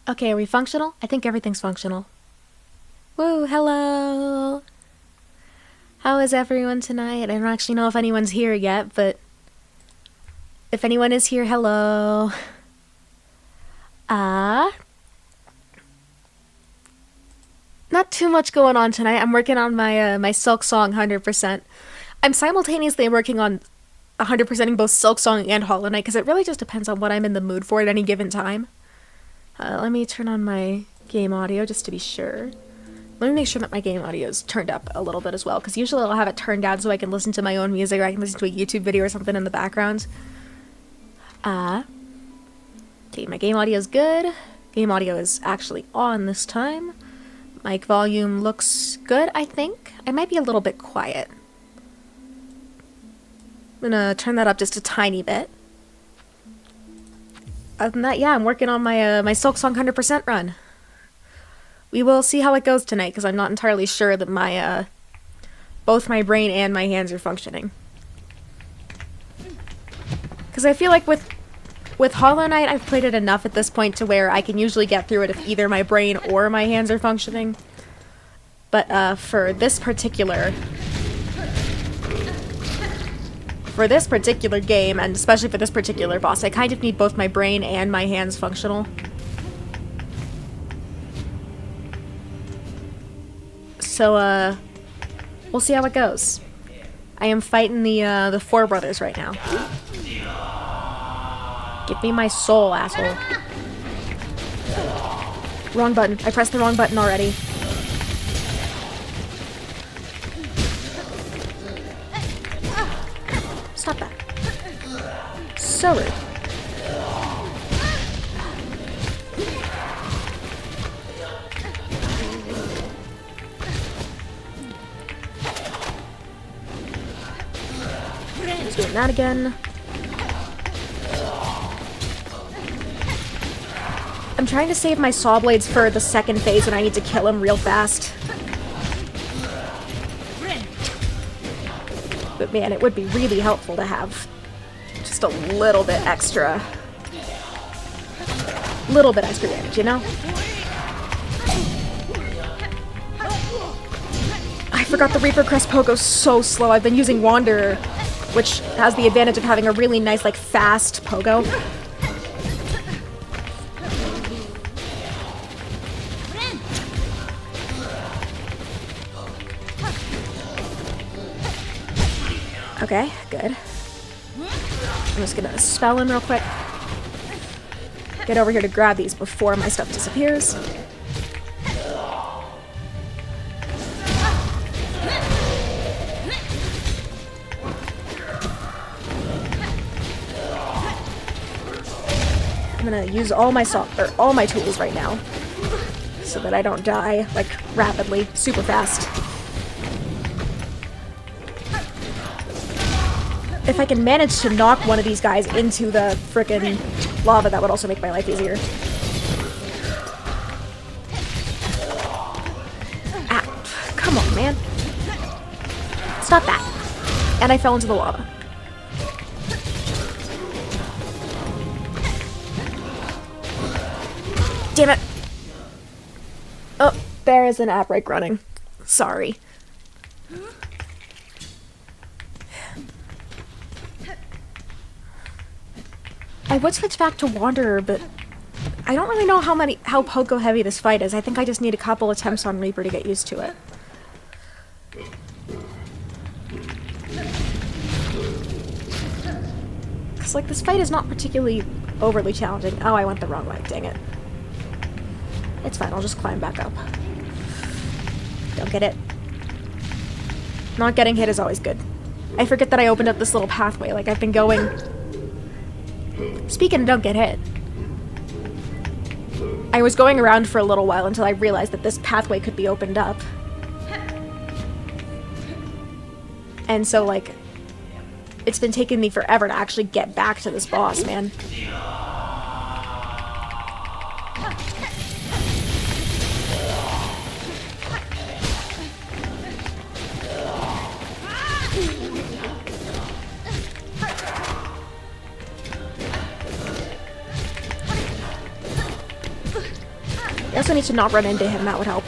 Okay, are we functional? I think everything's functional. Woo, hello! How is everyone tonight? I don't actually know if anyone's here yet, but if anyone is here, hello. Not too much going on tonight. I'm working on my Silksong 100%. I'm simultaneously working on 100%ing both Silksong and Hollow Knight because it really just depends on what I'm in the mood for at any given time. Let me turn on my game audio just to be sure. Let me make sure that my game audio is turned up a little bit as well, because usually I'll have it turned down so I can listen to my own music or I can listen to a YouTube video or something in the background. Okay, my game audio is good. Game audio is actually on this time. Mic volume looks good, I think. I might be a little bit quiet. I'm gonna turn that up just a tiny bit. Other than that, yeah, I'm working on my my Silksong 100% run. We will see how it goes tonight, because I'm not entirely sure that my both my brain and my hands are functioning. Because I feel like with Hollow Knight, I've played it enough at this point to where I can usually get through it if either my brain or my hands are functioning. But for this particular game, and especially for this particular boss, I kind of need both my brain and my hands functional. So, we'll see how it goes. I am fighting the four brothers right now. Give me my soul, asshole. Wrong button. I pressed the wrong button already. Stop that. So rude. Just doing that again. I'm trying to save my saw blades for the second phase when I need to kill him real fast. But man, it would be really helpful to have just a little bit extra damage, you know? I forgot the Reaper Crest Pogo's so slow. I've been using Wanderer, which has the advantage of having a really nice, like, fast Pogo. Okay, good. I'm just gonna spell him real quick. Get over here to grab these before my stuff disappears. I'm gonna use all my tools right now, so that I don't die, like, rapidly, super fast. If I can manage to knock one of these guys into the frickin' lava, that would also make my life easier. Ah, come on, man. Stop that. And I fell into the lava. Damn it. Oh, there is an outbreak running. Sorry. I would switch back to Wanderer, but I don't really know how Pogo heavy this fight is. I think I just need a couple attempts on Reaper to get used to it. Because, like, this fight is not particularly overly challenging. Oh, I went the wrong way. Dang it. It's fine. I'll just climb back up. Don't get it. Not getting hit is always good. I forget that I opened up this little pathway. Like, I've been going... Speaking of don't get hit, I was going around for a little while until I realized that this pathway could be opened up. And so, like, it's been taking me forever to actually get back to this boss, man. I also need to not run into him, that would help.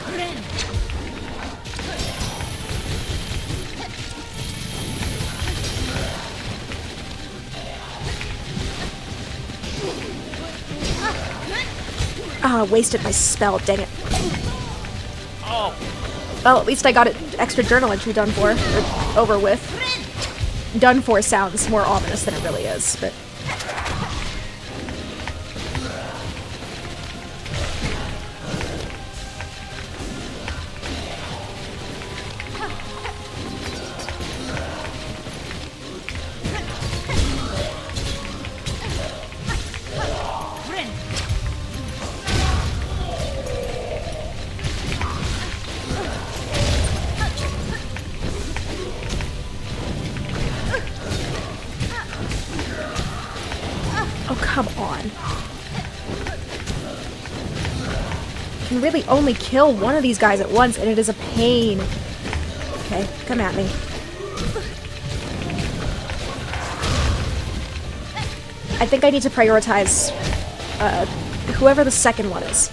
Ah, wasted my spell, dang it. Oh. Well, at least I got an extra journal entry done for, or over with. Done for sounds more ominous than it really is, but... Oh, come on. I can really only kill one of these guys at once, and it is a pain. Okay, come at me. I think I need to prioritize whoever the second one is.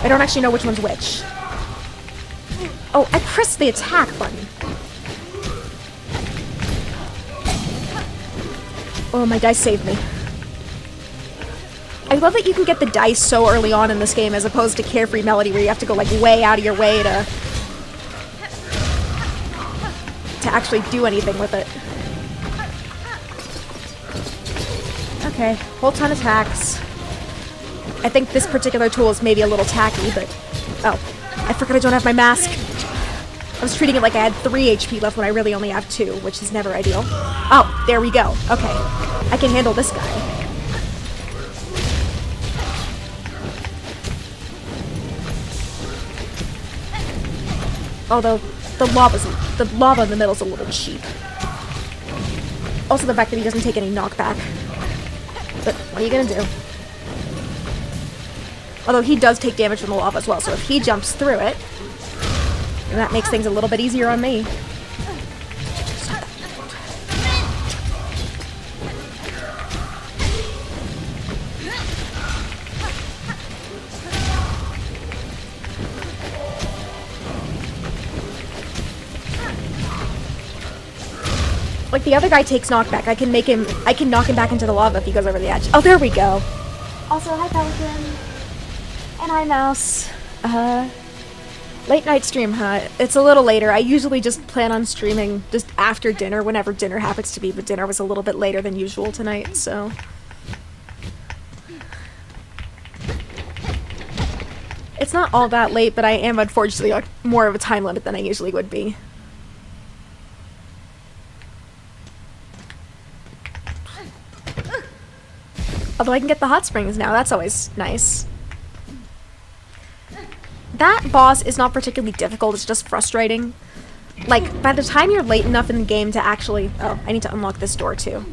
I don't actually know which one's which. Oh, I pressed the attack button. Oh, my dice saved me. I love that you can get the dice so early on in this game as opposed to Carefree Melody where you have to go like way out of your way to actually do anything with it. Okay, whole ton of attacks. I think this particular tool is maybe a little tacky, but... Oh, I forgot I don't have my mask. I was treating it like I had 3 HP left when I really only have 2, which is never ideal. Oh, there we go. Okay. I can handle this guy. Although, the lava in the middle is a little cheap. Also the fact that he doesn't take any knockback. But, what are you gonna do? Although he does take damage from the lava as well, so if he jumps through it, and that makes things a little bit easier on me. Like, the other guy takes knockback. I can knock him back into the lava if he goes over the edge. Oh, there we go. Also, hi Pelican. And hi Mouse. Late night stream, huh? It's a little later. I usually just plan on streaming just after dinner, whenever dinner happens to be, but dinner was a little bit later than usual tonight, so... It's not all that late, but I am unfortunately on more of a time limit than I usually would be. Although I can get the hot springs now, that's always nice. That boss is not particularly difficult, it's just frustrating. Like, by the time you're late enough in the game to actually... Oh, I need to unlock this door too.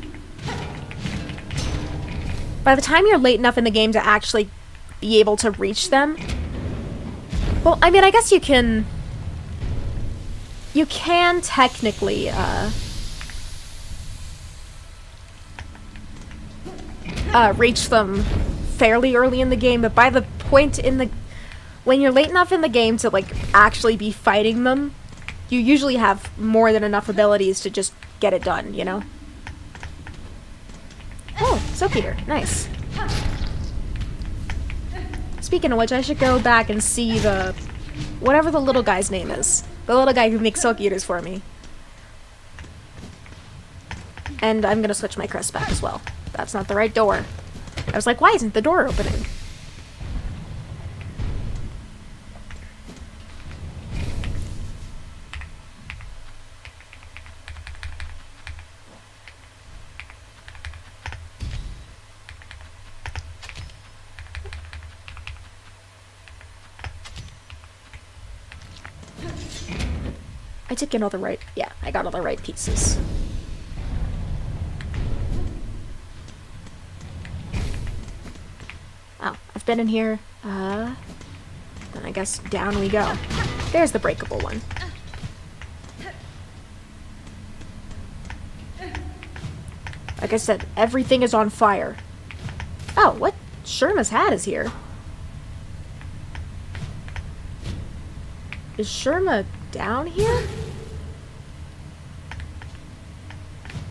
By the time you're late enough in the game to actually be able to reach them... Well, I mean, I guess you can... You can technically, reach them fairly early in the game, but by the point in the... When you're late enough in the game to, like, actually be fighting them, you usually have more than enough abilities to just get it done, you know? Oh, Soap Eater. Nice. Speaking of which, I should go back and see the... whatever the little guy's name is. The little guy who makes Soap Eaters for me. And I'm gonna switch my crest back as well. That's not the right door. I was like, why isn't the door opening? I did get all the right... Yeah, I got all the right pieces. Oh, I've been in here. Then I guess down we go. There's the breakable one. Like I said, everything is on fire. Oh, what? Sherma's hat is here. Is Sherma down here?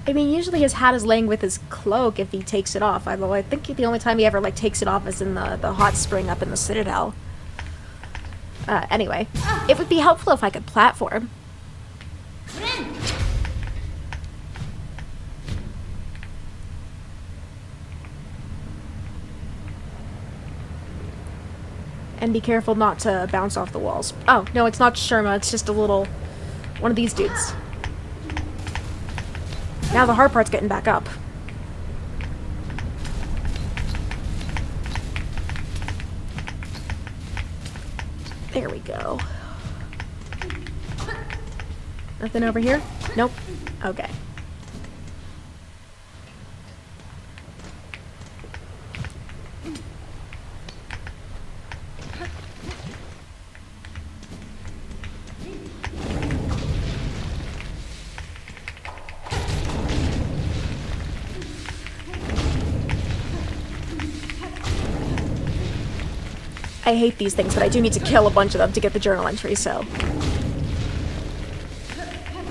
I mean, usually his hat is laying with his cloak if he takes it off, although I think the only time he ever, like, takes it off is in the hot spring up in the Citadel. Anyway, it would be helpful if I could platform. And be careful not to bounce off the walls. Oh, no, it's not Sherma, it's just a little... one of these dudes. Now the hard part's getting back up. There we go. Nothing over here? Nope. Okay. I hate these things, but I do need to kill a bunch of them to get the journal entry, so...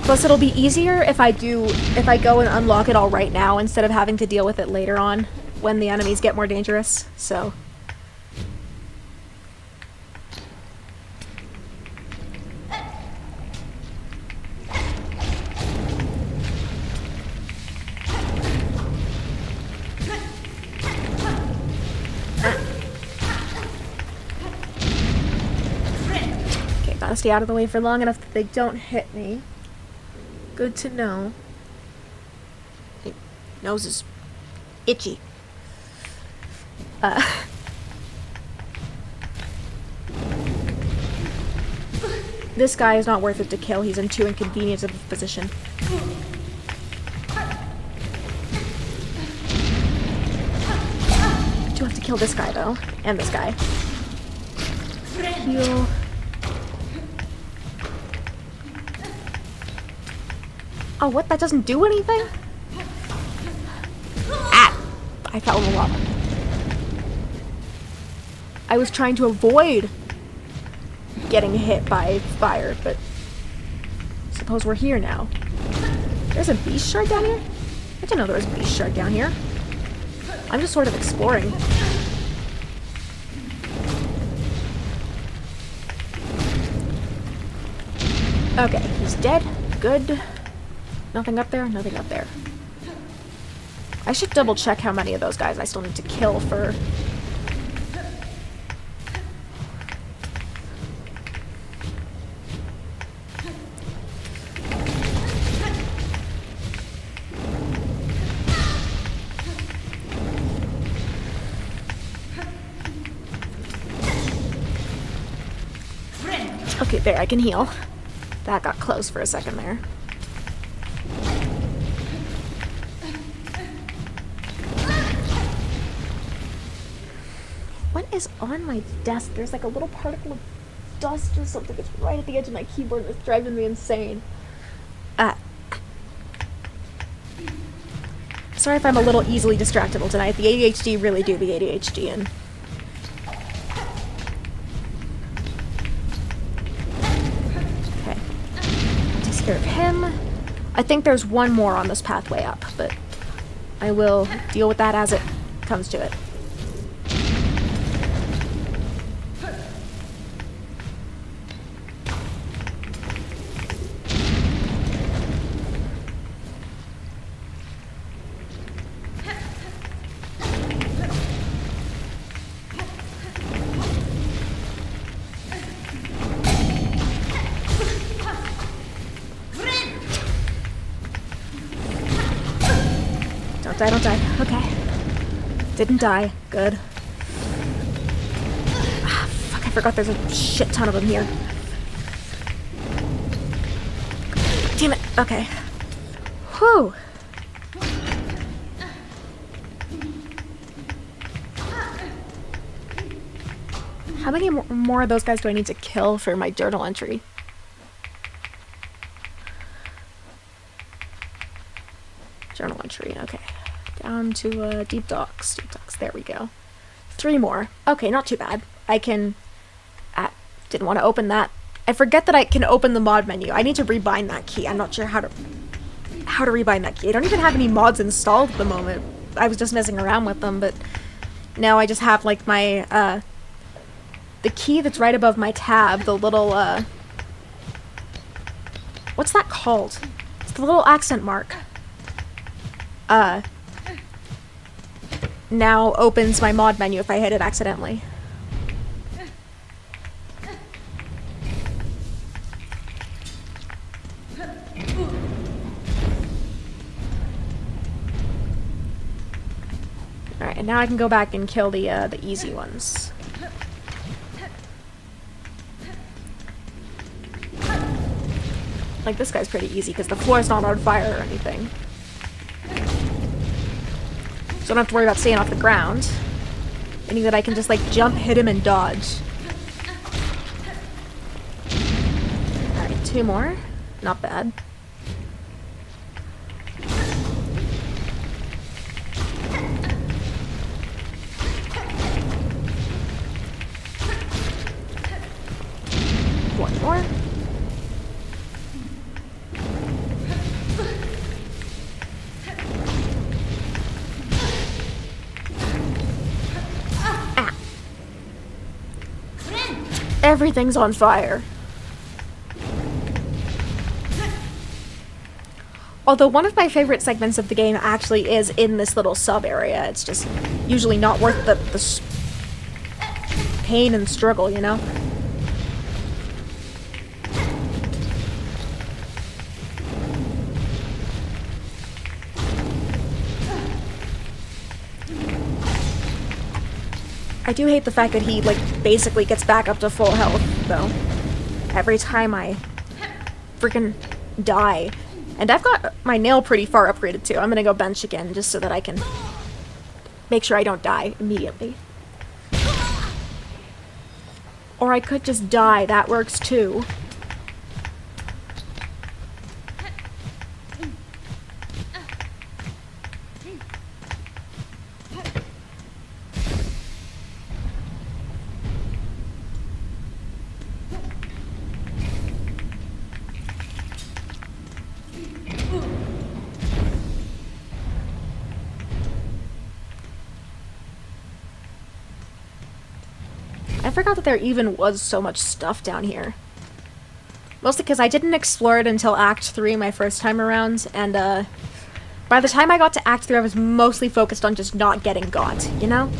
Plus, it'll be easier if I go and unlock it all right now, instead of having to deal with it later on, when the enemies get more dangerous, so... Gotta stay out of the way for long enough that they don't hit me. Good to know. My nose is itchy. This guy is not worth it to kill. He's in too inconvenient of a position. I do have to kill this guy, though. And this guy. Heal. Oh, what? That doesn't do anything? Ah! I fell in the lava. I was trying to avoid getting hit by fire, but suppose we're here now. There's a beast shard down here? I didn't know there was a beast shard down here. I'm just sort of exploring. Okay, he's dead. Good. Nothing up there? Nothing up there. I should double check how many of those guys I still need to kill for... Okay, there, I can heal. That got close for a second there. What is on my desk? There's like a little particle of dust or something that's right at the edge of my keyboard that's driving me insane. Sorry if I'm a little easily distractible tonight. The ADHD really do be ADHD-ing. Okay. Takes care of him. I think there's one more on this pathway up, but I will deal with that as it comes to it. Don't die. Okay. Didn't die. Good. Ah, fuck, I forgot there's a shit ton of them here. Damn it. Okay. Whew. How many more of those guys do I need to kill for my journal entry? Journal entry, okay. Down to deep docks. Deep docks, there we go. 3 more. Okay, not too bad. I can... didn't want to open that I forget that I can open the mod menu. I need to rebind that key. I'm not sure how to rebind that key. I don't even have any mods installed at the moment. I was just messing around with them, but now I just have like my the key that's right above my tab, the little what's that called? It's the little accent mark. Now opens my mod menu if I hit it accidentally. Alright, and now I can go back and kill the easy ones. Like, this guy's pretty easy because the floor's not on fire or anything. So I don't have to worry about staying off the ground. Meaning that I can just, like, jump, hit him, and dodge. Alright, 2 more. Not bad. One more. Everything's on fire. Although one of my favorite segments of the game actually is in this little sub area. It's just usually not worth the pain and struggle, you know? I do hate the fact that he, like, basically gets back up to full health, though. Every time I freaking die. And I've got my nail pretty far upgraded, too. I'm gonna go bench again, just so that I can make sure I don't die immediately. Or I could just die. That works, too. I forgot that there even was so much stuff down here. Mostly because I didn't explore it until Act 3 my first time around, and by the time I got to Act 3 I was mostly focused on just not getting got, you know?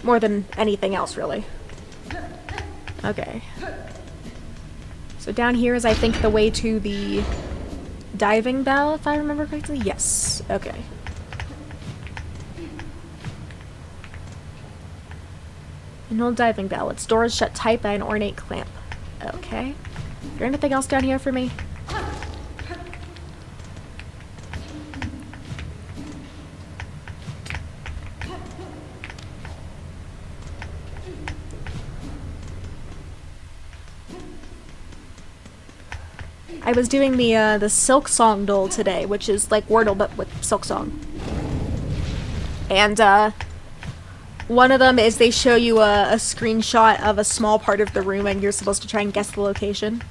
More than anything else, really. Okay. So down here is, I think, the way to the diving bell, if I remember correctly? Yes. Okay. An old diving bell. Its door is shut tight by an ornate clamp. Okay. Is there anything else down here for me? I was doing the Silksong dole today, which is like Wordle but with Silksong. And one of them is they show you a screenshot of a small part of the room and you're supposed to try and guess the location.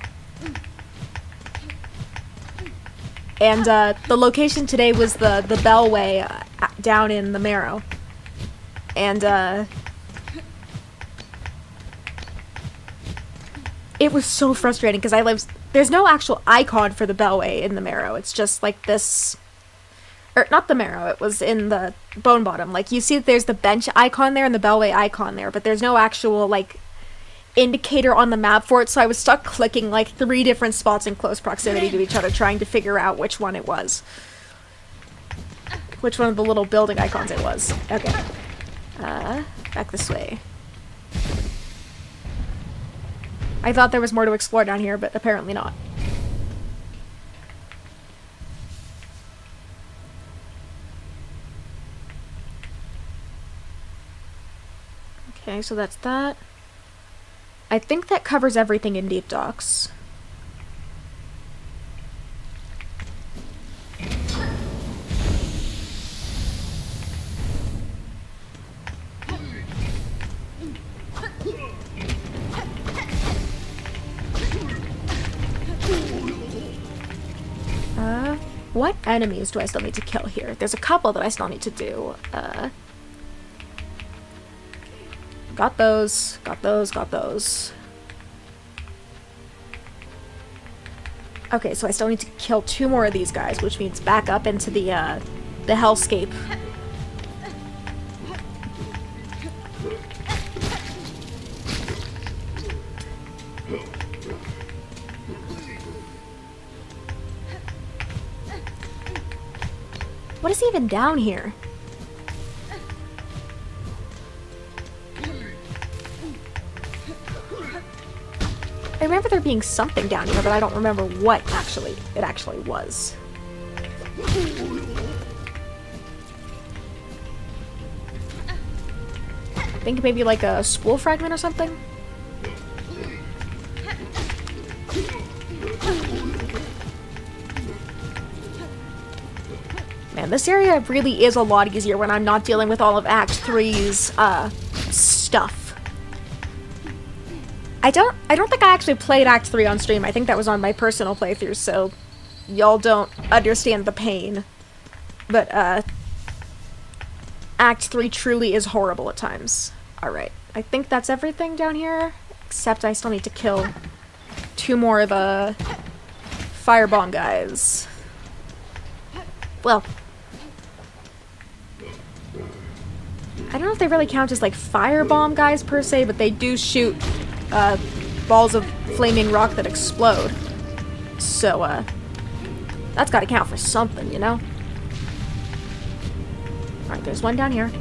And the location today was the Bellway down in the Marrow. And it was so frustrating because there's no actual icon for the Bellway in the Marrow. It's just like this, or not the Marrow, it was in the Bone Bottom. Like, you see that there's the bench icon there and the Bellway icon there, but there's no actual, like, indicator on the map for it, so I was stuck clicking, like, 3 different spots in close proximity to each other, trying to figure out which one it was. Which one of the little building icons it was. Okay. Back this way. I thought there was more to explore down here, but apparently not. Okay, so that's that. I think that covers everything in Deep Docks. What enemies do I still need to kill here? There's a couple that I still need to do. Got those, got those, got those. Okay, so I still need to kill 2 more of these guys, which means back up into the hellscape. What is even down here? I remember there being something down here, but I don't remember what it actually was. I think maybe like a spool fragment or something? Man, this area really is a lot easier when I'm not dealing with all of Act 3's stuff. I don't think I actually played Act 3 on stream. I think that was on my personal playthrough, so y'all don't understand the pain. But Act 3 truly is horrible at times. Alright, I think that's everything down here, except I still need to kill 2 more of the firebomb guys. Well, I don't know if they really count as like firebomb guys per se, but they do shoot balls of flaming rock that explode. So, that's gotta count for something, you know? Alright, there's one down here.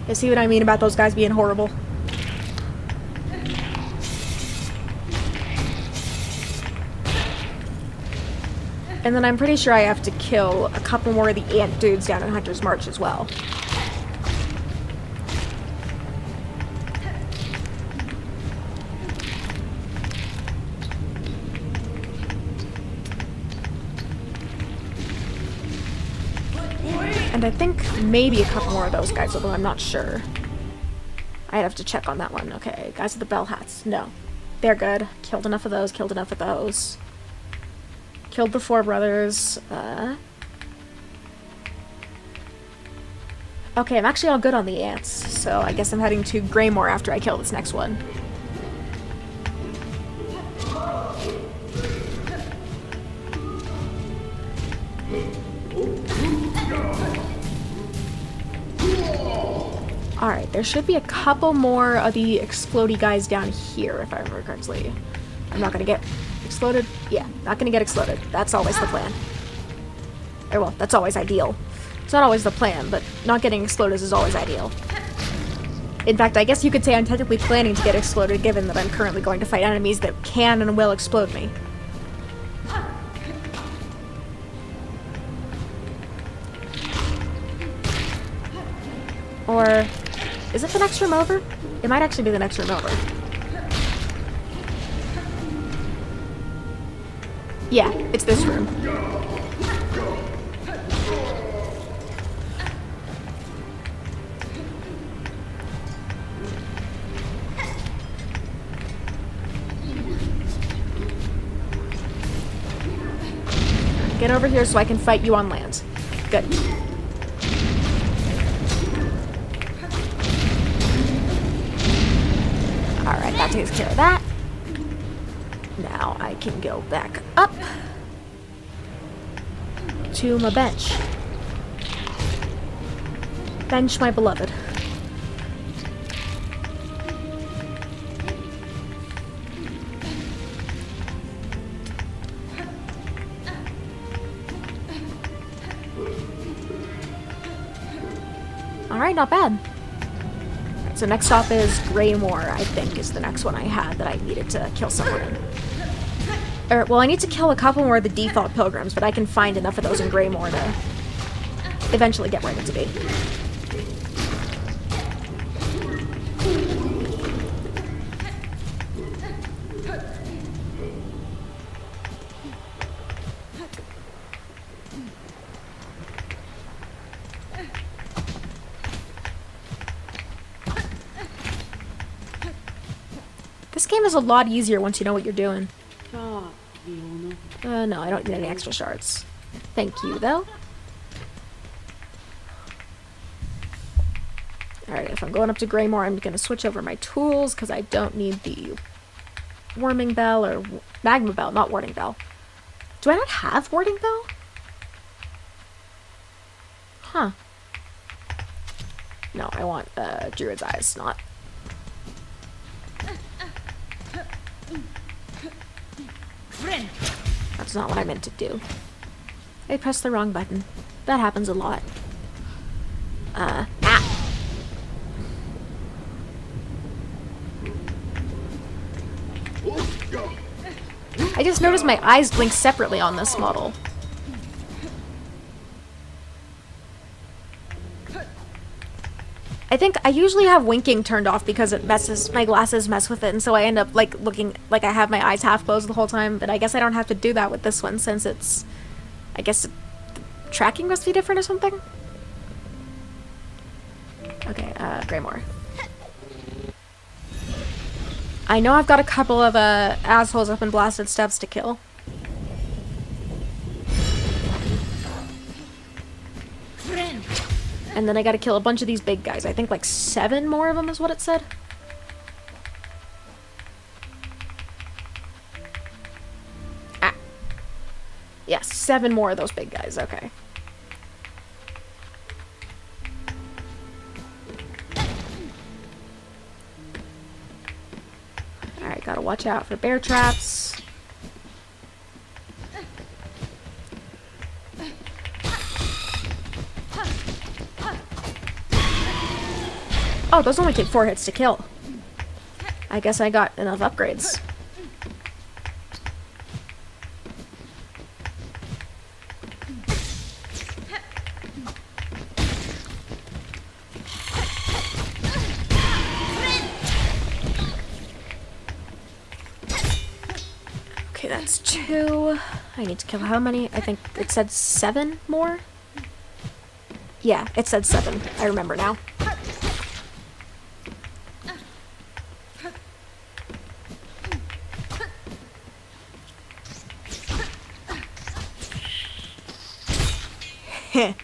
You see what I mean about those guys being horrible? And then I'm pretty sure I have to kill a couple more of the ant dudes down in Hunter's March as well. And I think maybe a couple more of those guys, although I'm not sure. I'd have to check on that one. Okay, guys with the bell hats. No. They're good. Killed enough of those, killed enough of those. Killed the 4 brothers. Okay, I'm actually all good on the ants, so I guess I'm heading to Greymore after I kill this next one. Alright, there should be a couple more of the explodey guys down here, if I remember correctly. I'm not gonna get exploded. Yeah, not gonna get exploded. That's always the plan. Or, well, that's always ideal. It's not always the plan, but not getting exploded is always ideal. In fact, I guess you could say I'm technically planning to get exploded, given that I'm currently going to fight enemies that can and will explode me. Or, is it the next room over? It might actually be the next room over. Yeah, it's this room. Get over here so I can fight you on land. Good. Alright, that takes care of that. Now I can go back up to my bench. Bench, my beloved. Alright, not bad. So next stop is Greymore, I think, is the next one I had that I needed to kill someone in. Or, well, I need to kill a couple more of the default pilgrims, but I can find enough of those in Greymore to eventually get where I need to be. This game is a lot easier once you know what you're doing. Ah, Fiona. No, I don't need any extra shards. Thank you, though. Alright, if I'm going up to Greymore, I'm gonna switch over my tools, because I don't need the warming bell, or magma bell, not warding bell. Do I not have warding bell? Huh. No, I want Druid's Eyes, not... That's not what I meant to do. I pressed the wrong button. That happens a lot. Ah. I just noticed my eyes blink separately on this model. I think I usually have winking turned off because it messes, my glasses mess with it, and so I end up like looking like I have my eyes half closed the whole time, but I guess I don't have to do that with this one since it's, I guess the tracking must be different or something? Okay, Greymore. I know I've got a couple of assholes up in Blasted Steps to kill. And then I gotta kill a bunch of these big guys. I think like 7 more of them is what it said. Ah. Yes, 7 more of those big guys. Okay. Alright, gotta watch out for bear traps. Oh, those only take 4 hits to kill. I guess I got enough upgrades. Okay, that's 2. I need to kill how many? I think it said 7 more? Yeah, it said 7. I remember now. I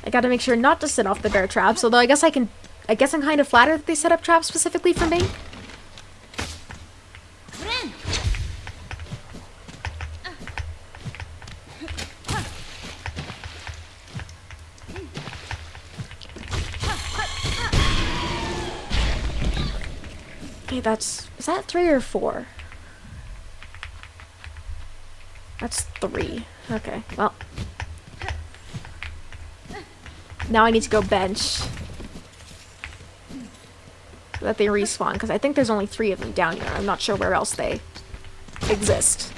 gotta make sure not to set off the bear traps, although I guess I'm kind of flattered that they set up traps specifically for me. Okay, is that 3 or 4? That's 3. Okay, well. Now I need to go bench. So that they respawn, because I think there's only 3 of them down here. I'm not sure where else they exist.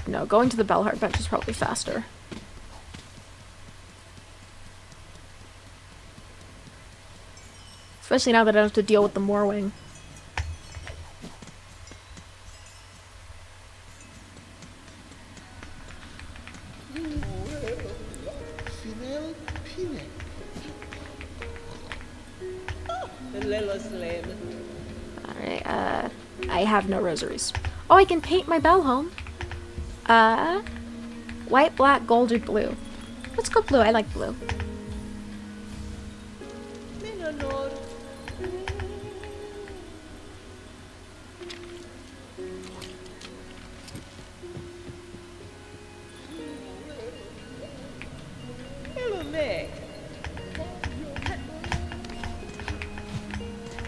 No, going to the Bellheart bench is probably faster. Especially now that I don't have to deal with the Moorwing. Alright, I have no rosaries. Oh, I can paint my bell home. White, black, gold, or blue. Let's go blue. I like blue.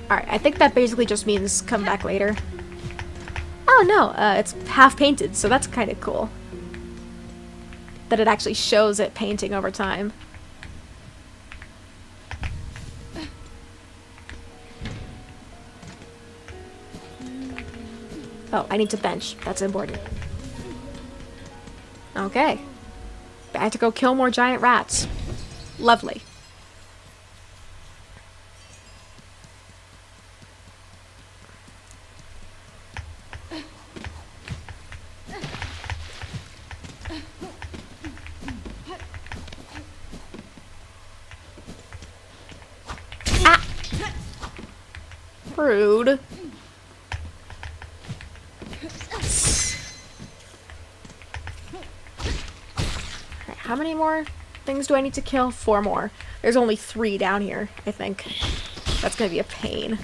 Alright, I think that basically just means come back later. Oh no, it's half painted, so that's kind of cool. That it actually shows it painting over time. Oh, I need to bench. That's important. Okay. I had to go kill more giant rats. Lovely. Ah! Rude. How many more things do I need to kill? 4 more. There's only 3 down here, I think. That's gonna be a pain.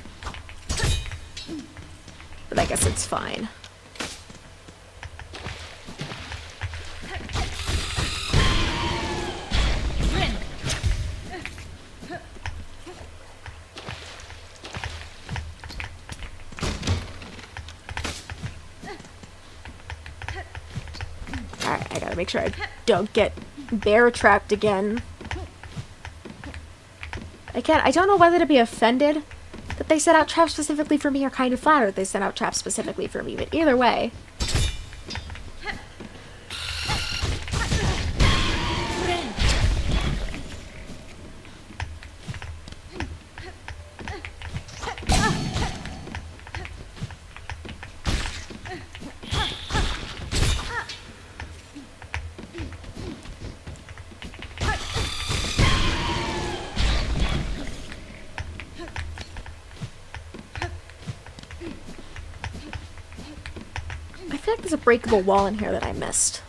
But I guess it's fine. Alright, I gotta make sure I don't get bear trapped again. I don't know whether to be offended that they set out traps specifically for me or kind of flattered that they set out traps specifically for me, but either way. I feel like there's a breakable wall in here that I missed.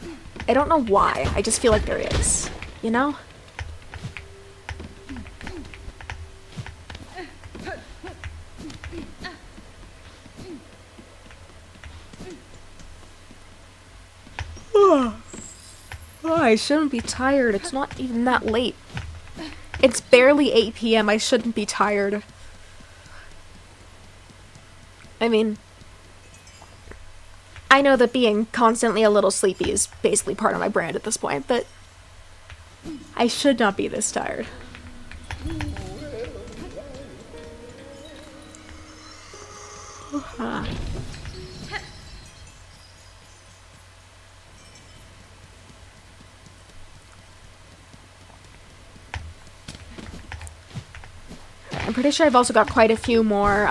I don't know why, I just feel like there is. You know? Oh, I shouldn't be tired. It's not even that late. It's barely 8 p.m. I shouldn't be tired. I mean, I know that being constantly a little sleepy is basically part of my brand at this point, but I should not be this tired. I'm pretty sure I've also got quite a few more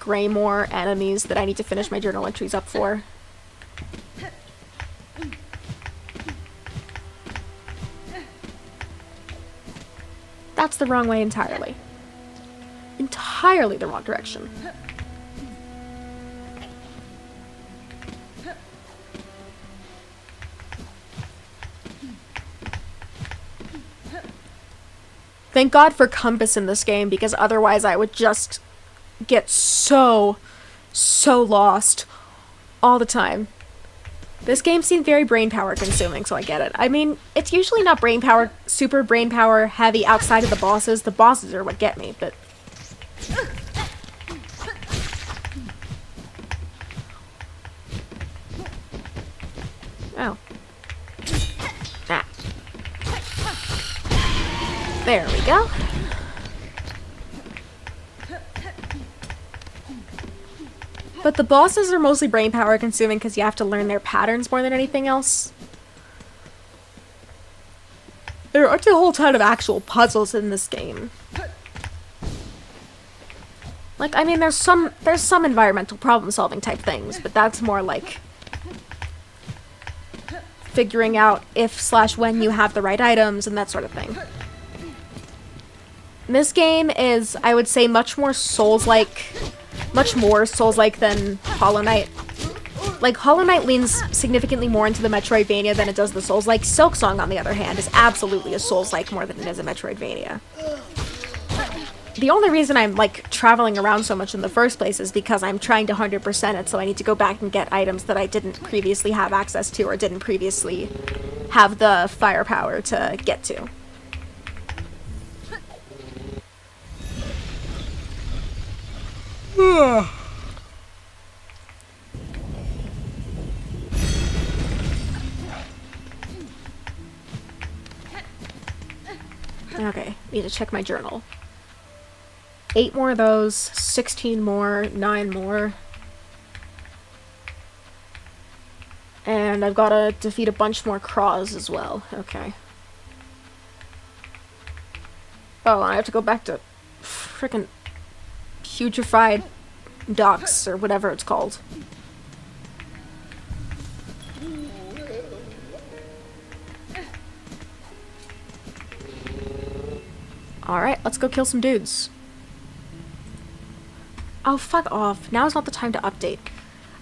Greymore enemies that I need to finish my journal entries up for. That's the wrong way entirely. Entirely the wrong direction. Thank God for compass in this game, because otherwise I would just get so lost all the time. This game seemed very brainpower consuming, so I get it. I mean, it's usually not super brainpower heavy outside of the bosses. The bosses are what get me, but... Oh. Ah. There we go. But the bosses are mostly brainpower consuming because you have to learn their patterns more than anything else. There aren't a whole ton of actual puzzles in this game. Like, I mean, there's some environmental problem solving type things, but that's more like figuring out if/when you have the right items and that sort of thing. This game is, I would say, much more Souls-like than Hollow Knight. Like, Hollow Knight leans significantly more into the Metroidvania than it does the Souls-like. Silksong, on the other hand, is absolutely a Souls-like more than it is a Metroidvania. The only reason I'm, like, traveling around so much in the first place is because I'm trying to 100% it, so I need to go back and get items that I didn't previously have access to or didn't previously have the firepower to get to. Okay, need to check my journal. 8 more of those, 16 more, 9 more. And I've got to defeat a bunch more craws as well. Okay. Oh, I have to go back to frickin' putrefied docks, or whatever it's called. Alright, let's go kill some dudes. Oh, fuck off. Now is not the time to update.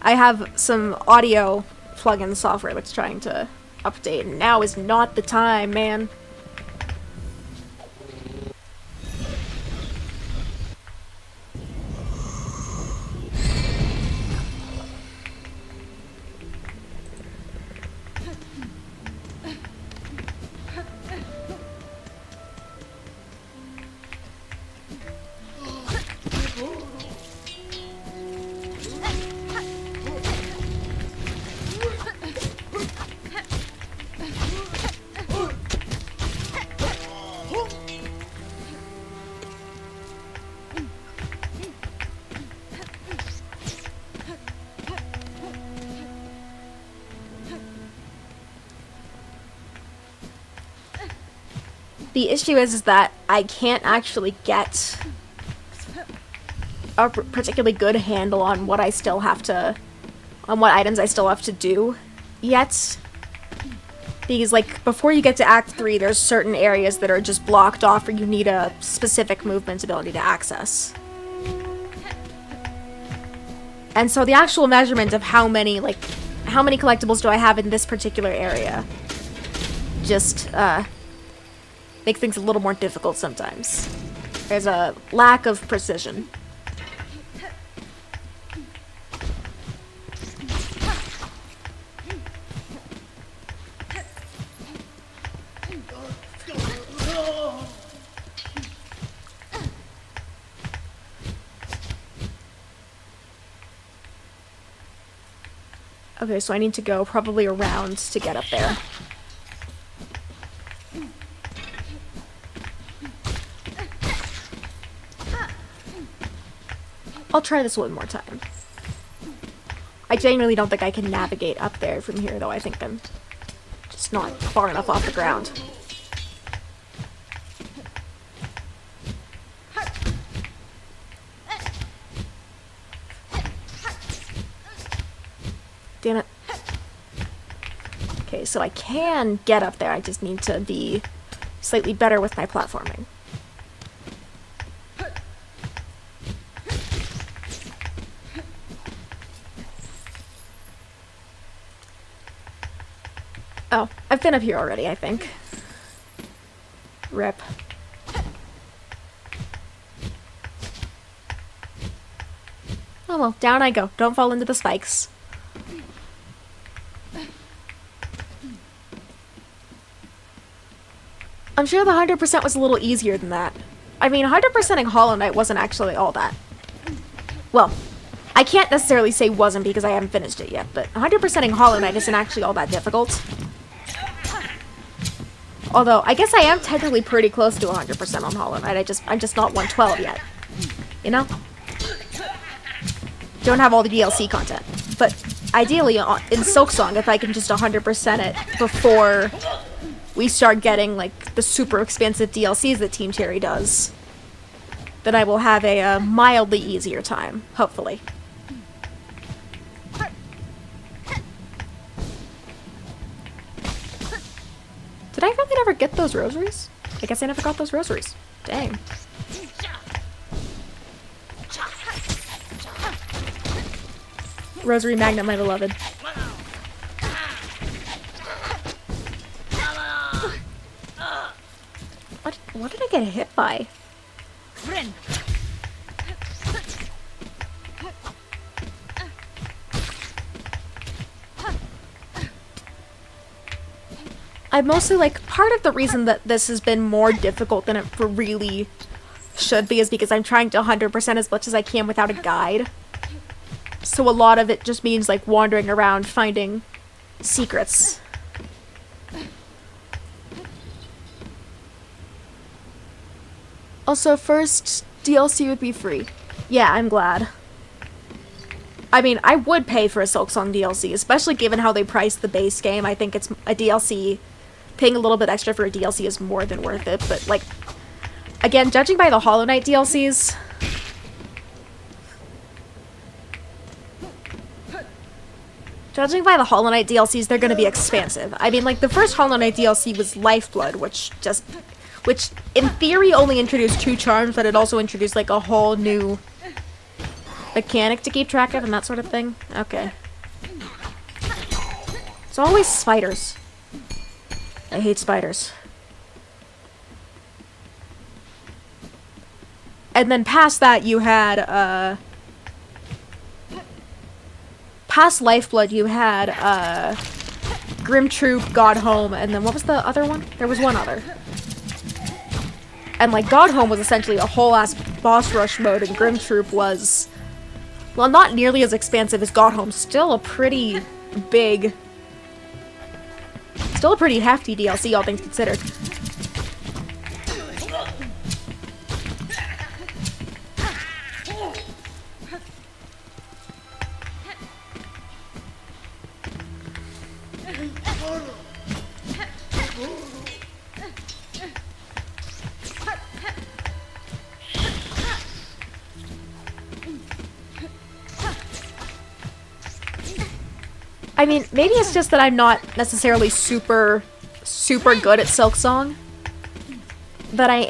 I have some audio plugin software that's trying to update, and now is not the time, man. The issue is that I can't actually get a particularly good handle on what I still have to, on what items I still have to do yet. Because, like, before you get to Act 3, there's certain areas that are just blocked off or you need a specific movement ability to access. And so the actual measurement of how many collectibles do I have in this particular area just, make things a little more difficult sometimes. There's a lack of precision. Okay, so I need to go probably around to get up there. I'll try this one more time. I genuinely don't think I can navigate up there from here, though. I think I'm just not far enough off the ground. Damn it. Okay, so I can get up there. I just need to be slightly better with my platforming. Oh, I've been up here already, I think. Rip. Oh well, down I go. Don't fall into the spikes. I'm sure the 100% was a little easier than that. I mean, 100%ing Hollow Knight wasn't actually all that. Well, I can't necessarily say wasn't because I haven't finished it yet, but 100%ing Hollow Knight isn't actually all that difficult. Although, I guess I am technically pretty close to 100% on Hollow Knight. I'm just not 112 yet. You know? Don't have all the DLC content. But ideally, in Silksong, if I can just 100% it before we start getting, like, the super expensive DLCs that Team Cherry does, then I will have a mildly easier time, hopefully. Did I really never get those rosaries? I guess I never got those rosaries. Dang. Rosary Magnet, my beloved. What did I get hit by? Friend. I mostly, like, part of the reason that this has been more difficult than it really should be is because I'm trying to 100% as much as I can without a guide. So a lot of it just means, like, wandering around finding secrets. Also, first DLC would be free. Yeah, I'm glad. I mean, I would pay for a Silksong DLC, especially given how they priced the base game. I think it's a DLC, paying a little bit extra for a DLC is more than worth it, but, like, Again, judging by the Hollow Knight DLCs... Judging by the Hollow Knight DLCs, they're gonna be expansive. I mean, like, the first Hollow Knight DLC was Lifeblood, which in theory only introduced 2 charms, but it also introduced, like, a whole new mechanic to keep track of and that sort of thing. Okay. It's always spiders. I hate spiders. And then past that, you had, past Lifeblood, you had, Grim Troop, God Home, and then what was the other one? There was one other. And, like, God Home was essentially a whole-ass boss rush mode, and Grim Troop was, well, not nearly as expansive as God Home. Still a pretty big, still a pretty hefty DLC, all things considered. I mean, maybe it's just that I'm not necessarily super good at Silksong. But I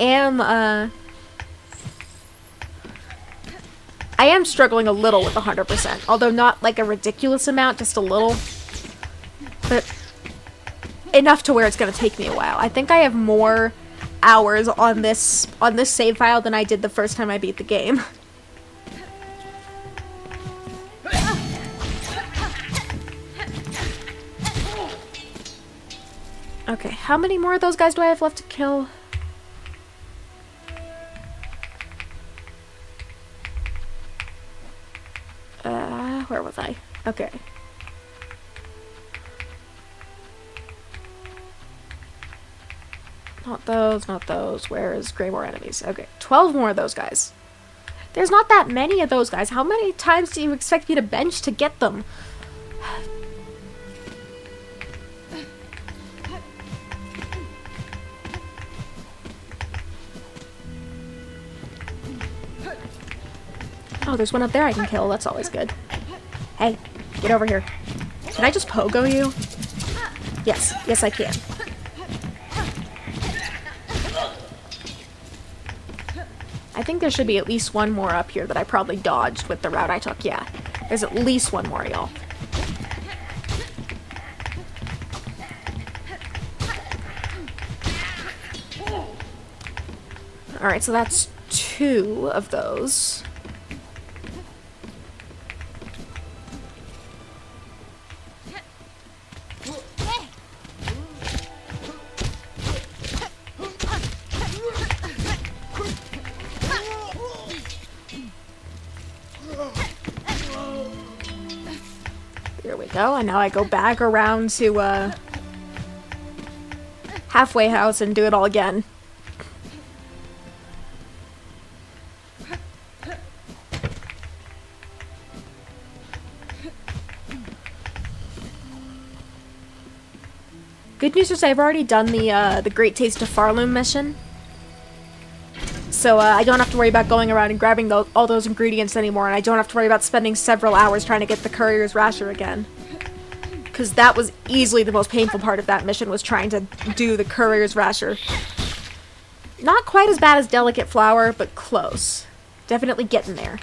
am struggling a little with 100%. Although not like a ridiculous amount, just a little. But enough to where it's gonna take me a while. I think I have more hours on this save file than I did the first time I beat the game. Okay, how many more of those guys do I have left to kill? Where was I? Okay. Not those, not those. Where is Greymore enemies? Okay, 12 more of those guys. There's not that many of those guys. How many times do you expect me to bench to get them? Oh, there's one up there I can kill. That's always good. Hey, get over here. Can I just pogo you? Yes. Yes, I can. I think there should be at least one more up here that I probably dodged with the route I took. Yeah. There's at least one more, y'all. Alright, so that's 2 of those. Here we go, and now I go back around to, halfway house and do it all again. Good news is I've already done the Great Taste of Farloom mission. So, I don't have to worry about going around and grabbing all those ingredients anymore, and I don't have to worry about spending several hours trying to get the Courier's Rasher again. Because that was easily the most painful part of that mission, was trying to do the Courier's Rasher. Not quite as bad as Delicate Flower, but close. Definitely getting there.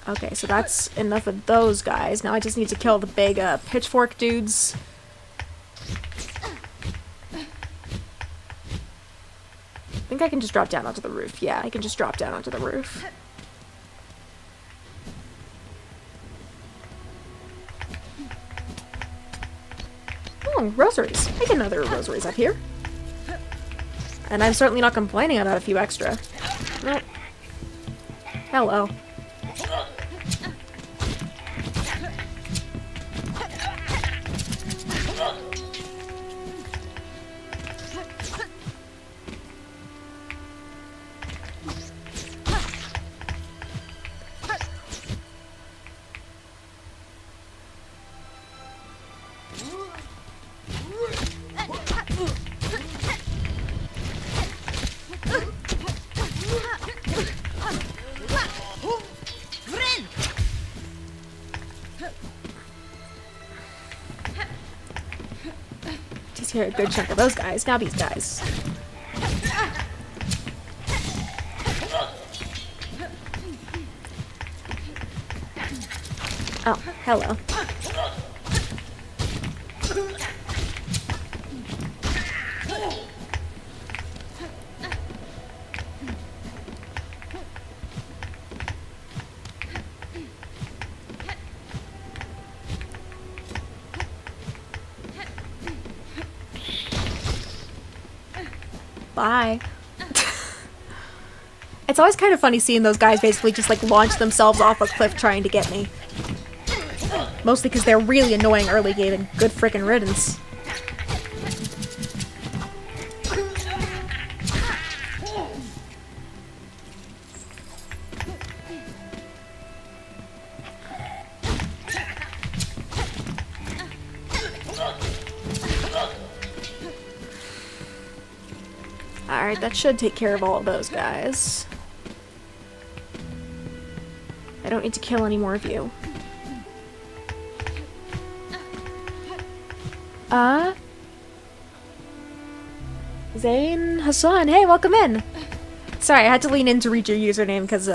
Okay, so that's enough of those guys. Now I just need to kill the big pitchfork dudes. I think I can just drop down onto the roof. Yeah, I can just drop down onto the roof. Oh, rosaries. I didn't know there were rosaries up here. And I'm certainly not complaining about a few extra. Nope. Hello. a good chunk of those guys. Now these guys. Oh, hello. Bye. It's always kind of funny seeing those guys basically just like launch themselves off a cliff trying to get me. Mostly because they're really annoying early game and good frickin' riddance. Alright, that should take care of all of those guys. I don't need to kill any more of you. Zayn Hassan, hey, welcome in! Sorry, I had to lean in to read your username because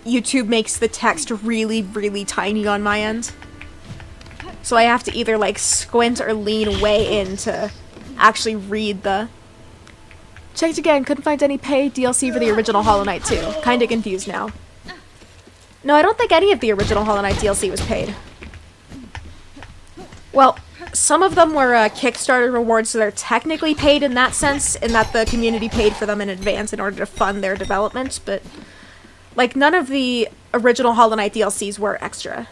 YouTube makes the text really, really tiny on my end. So I have to either like squint or lean way in to actually read the... Checked again, couldn't find any paid DLC for the original Hollow Knight 2. Kinda confused now. No, I don't think any of the original Hollow Knight DLC was paid. Well, some of them were Kickstarter rewards, so they're technically paid in that sense, in that the community paid for them in advance in order to fund their development, but like none of the original Hollow Knight DLCs were extra.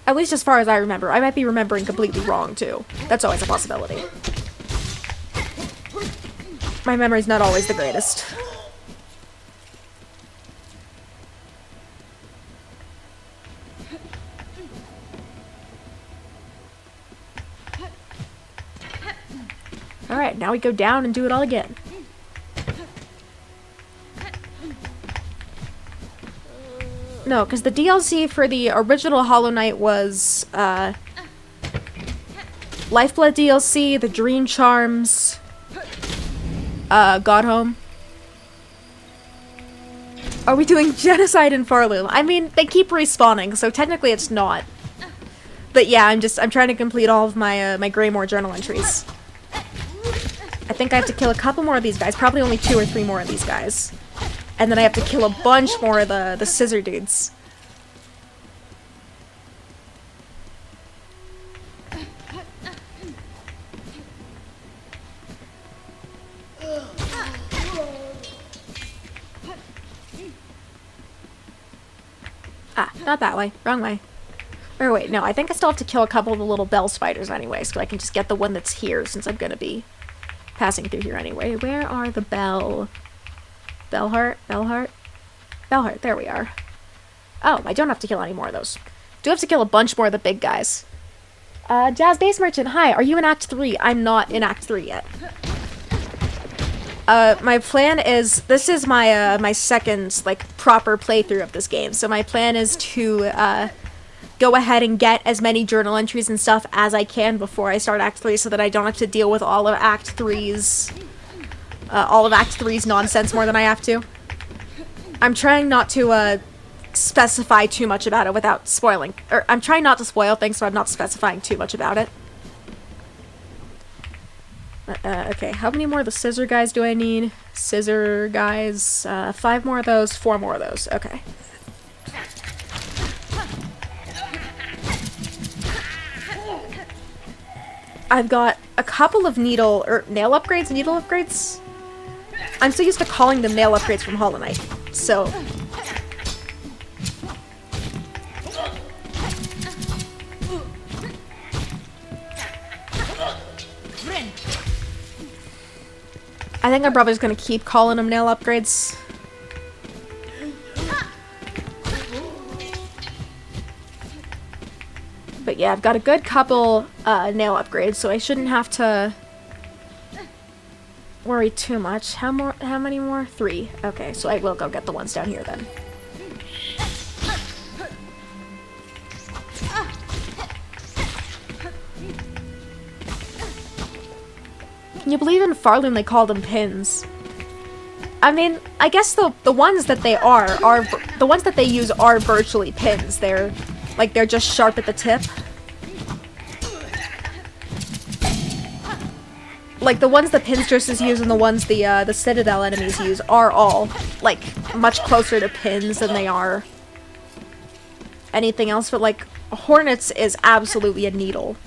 At least as far as I remember. I might be remembering completely wrong, too. That's always a possibility. My memory's not always the greatest. Alright, now we go down and do it all again. No, because the DLC for the original Hollow Knight was, Lifeblood DLC, the Dream Charms, God Home. Are we doing Genocide in Farloom? I mean, they keep respawning, so technically it's not. But yeah, I'm trying to complete all of my, my Greymoor journal entries. I think I have to kill a couple more of these guys, probably only 2 or 3 more of these guys. And then I have to kill a bunch more of the scissor dudes. Ah, not that way. Wrong way. Or wait, no, I think I still have to kill a couple of the little bell spiders anyway, so I can just get the one that's here, since I'm gonna be passing through here anyway. Where are the Bellheart? Bellheart, there we are. Oh, I don't have to kill any more of those. Do have to kill a bunch more of the big guys. Jazz Base Merchant, hi, are you in Act 3? I'm not in Act 3 yet. My plan is, this is my, my second, like, proper playthrough of this game, so my plan is to, go ahead and get as many journal entries and stuff as I can before I start Act 3 so that I don't have to deal with all of Act 3's nonsense more than I have to. I'm trying not to, specify too much about it without spoiling. Or, I'm trying not to spoil things, so I'm not specifying too much about it. Okay, how many more of the scissor guys do I need? Scissor guys, 5 more of those, 4 more of those. Okay. I've got a couple of nail upgrades? I'm so used to calling them nail upgrades from Hollow Knight, so... I think I'm probably just gonna keep calling them nail upgrades. But yeah, I've got a good couple nail upgrades, so I shouldn't have to worry too much. How many more? 3. Okay, so I will go get the ones down here then. Can you believe in Farloon they call them pins? I mean, I guess the ones that they are the ones that they use are virtually pins. They're just sharp at the tip. Like the ones the pinstresses use and the ones the Citadel enemies use are all like much closer to pins than they are anything else. But like Hornets is absolutely a needle,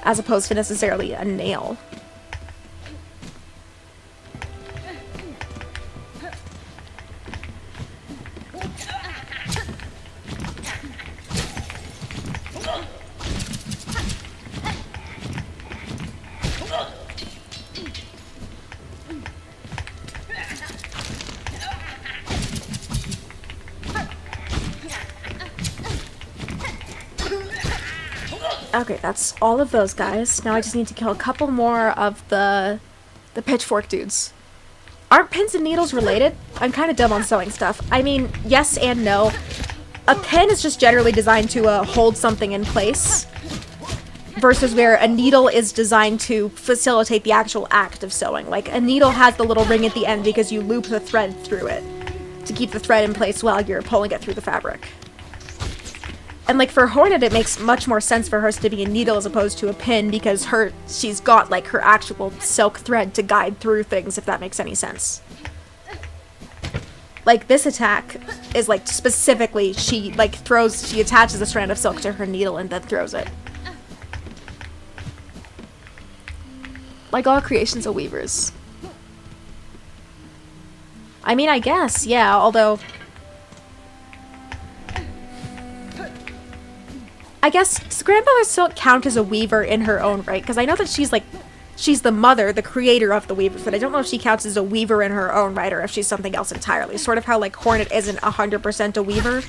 as opposed to necessarily a nail. Okay, that's all of those guys. Now I just need to kill a couple more of the pitchfork dudes. Aren't pins and needles related? I'm kind of dumb on sewing stuff. I mean, yes and no. A pin is just generally designed to hold something in place, versus where a needle is designed to facilitate the actual act of sewing. Like, a needle has the little ring at the end because you loop the thread through it to keep the thread in place while you're pulling it through the fabric. And like for Hornet, it makes much more sense for hers to be a needle as opposed to a pin because she's got like her actual silk thread to guide through things, if that makes any sense. Like this attack is like specifically she attaches a strand of silk to her needle and then throws it. Like all creations of weavers. I mean, I guess, yeah, although I guess, does Grandmother Silk count as a weaver in her own right? Because I know that she's the mother, the creator of the weavers, but I don't know if she counts as a weaver in her own right or if she's something else entirely. Sort of how, like, Hornet isn't 100% a weaver.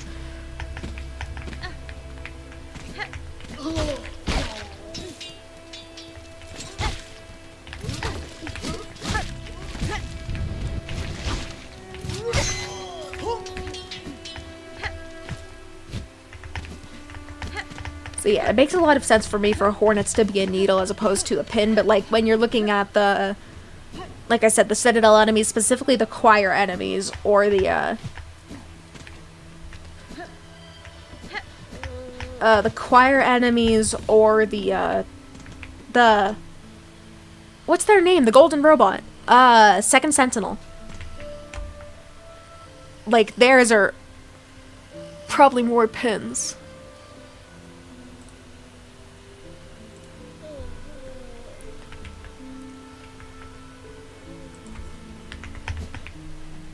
So yeah, it makes a lot of sense for me for Hornets to be a needle as opposed to a pin, but like when you're looking at like I said, the Citadel enemies, specifically the choir enemies, or the choir enemies, or the what's their name? The golden robot. Second Sentinel. Like, theirs are probably more pins.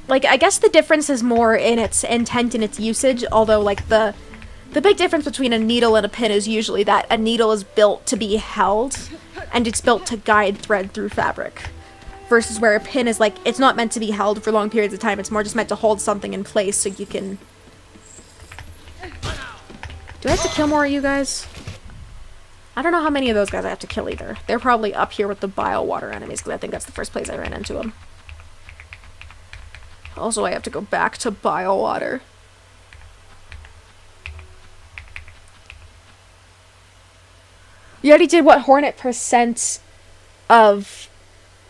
Like, I guess the difference is more in its intent and its usage, although, like, the big difference between a needle and a pin is usually that a needle is built to be held, and it's built to guide thread through fabric. Versus where a pin is, like, it's not meant to be held for long periods of time, it's more just meant to hold something in place so you can... Do I have to kill more of you guys? I don't know how many of those guys I have to kill either. They're probably up here with the bile water enemies, because I think that's the first place I ran into them. Also, I have to go back to bile water. You already did what Hornet percent of,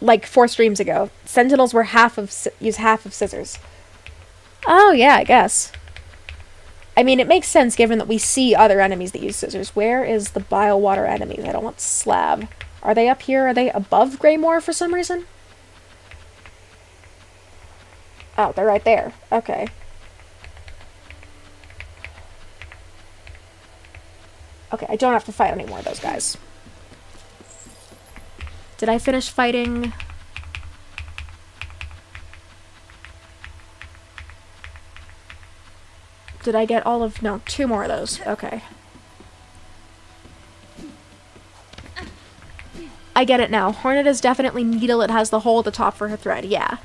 like, 4 streams ago. Sentinels were use half of scissors. Oh, yeah, I guess. I mean, it makes sense given that we see other enemies that use scissors. Where is the bile water enemies? I don't want slab. Are they up here? Are they above Greymoor for some reason? Oh, they're right there. Okay. Okay, I don't have to fight any more of those guys. Did I finish fighting? Did I get all of... No, 2 more of those. Okay. I get it now. Hornet is definitely needle. It has the hole at the top for her thread. Yeah.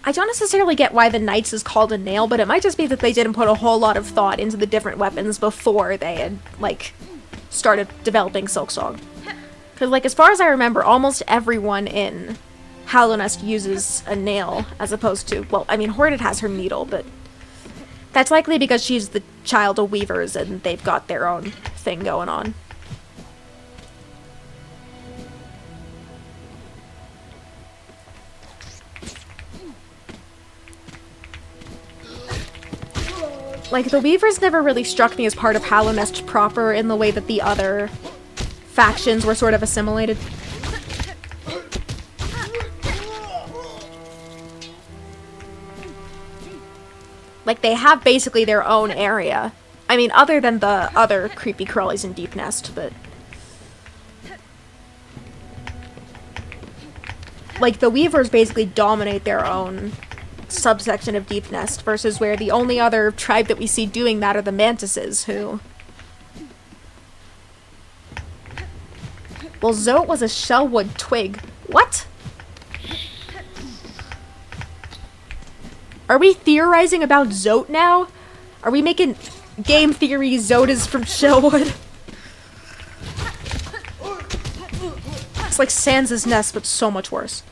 I don't necessarily get why the Knights is called a nail, but it might just be that they didn't put a whole lot of thought into the different weapons before they had, like, started developing Silksong. Because, like, as far as I remember, almost everyone in Hallownest uses a nail, as opposed to, well, I mean, Hornet has her needle, but that's likely because she's the child of weavers and they've got their own thing going on. Like, the weavers never really struck me as part of Hallownest proper in the way that the other factions were sort of assimilated. Like, they have basically their own area. I mean, other than the other creepy crawlies in Deep Nest, but... like, the weavers basically dominate their own subsection of Deep Nest, versus where the only other tribe that we see doing that are the Mantises, who... well, Zote was a shellwood twig. What? Are we theorizing about Zote now? Are we making game theory Zote is from shellwood? It's like Sans' Nest, but so much worse.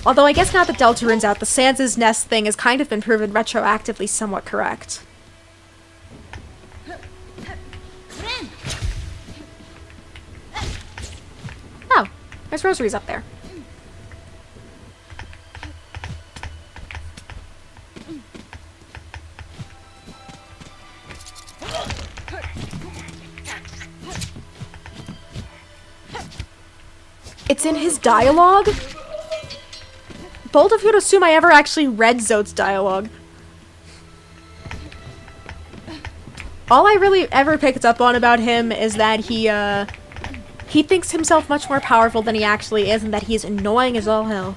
Although I guess now that Deltarune's out, the Sans' Nest thing has kind of been proven retroactively somewhat correct. Oh, there's rosaries up there. It's in his dialogue? Bold of you to assume I ever actually read Zote's dialogue. All I really ever picked up on about him is that he thinks himself much more powerful than he actually is, and that he's annoying as all hell.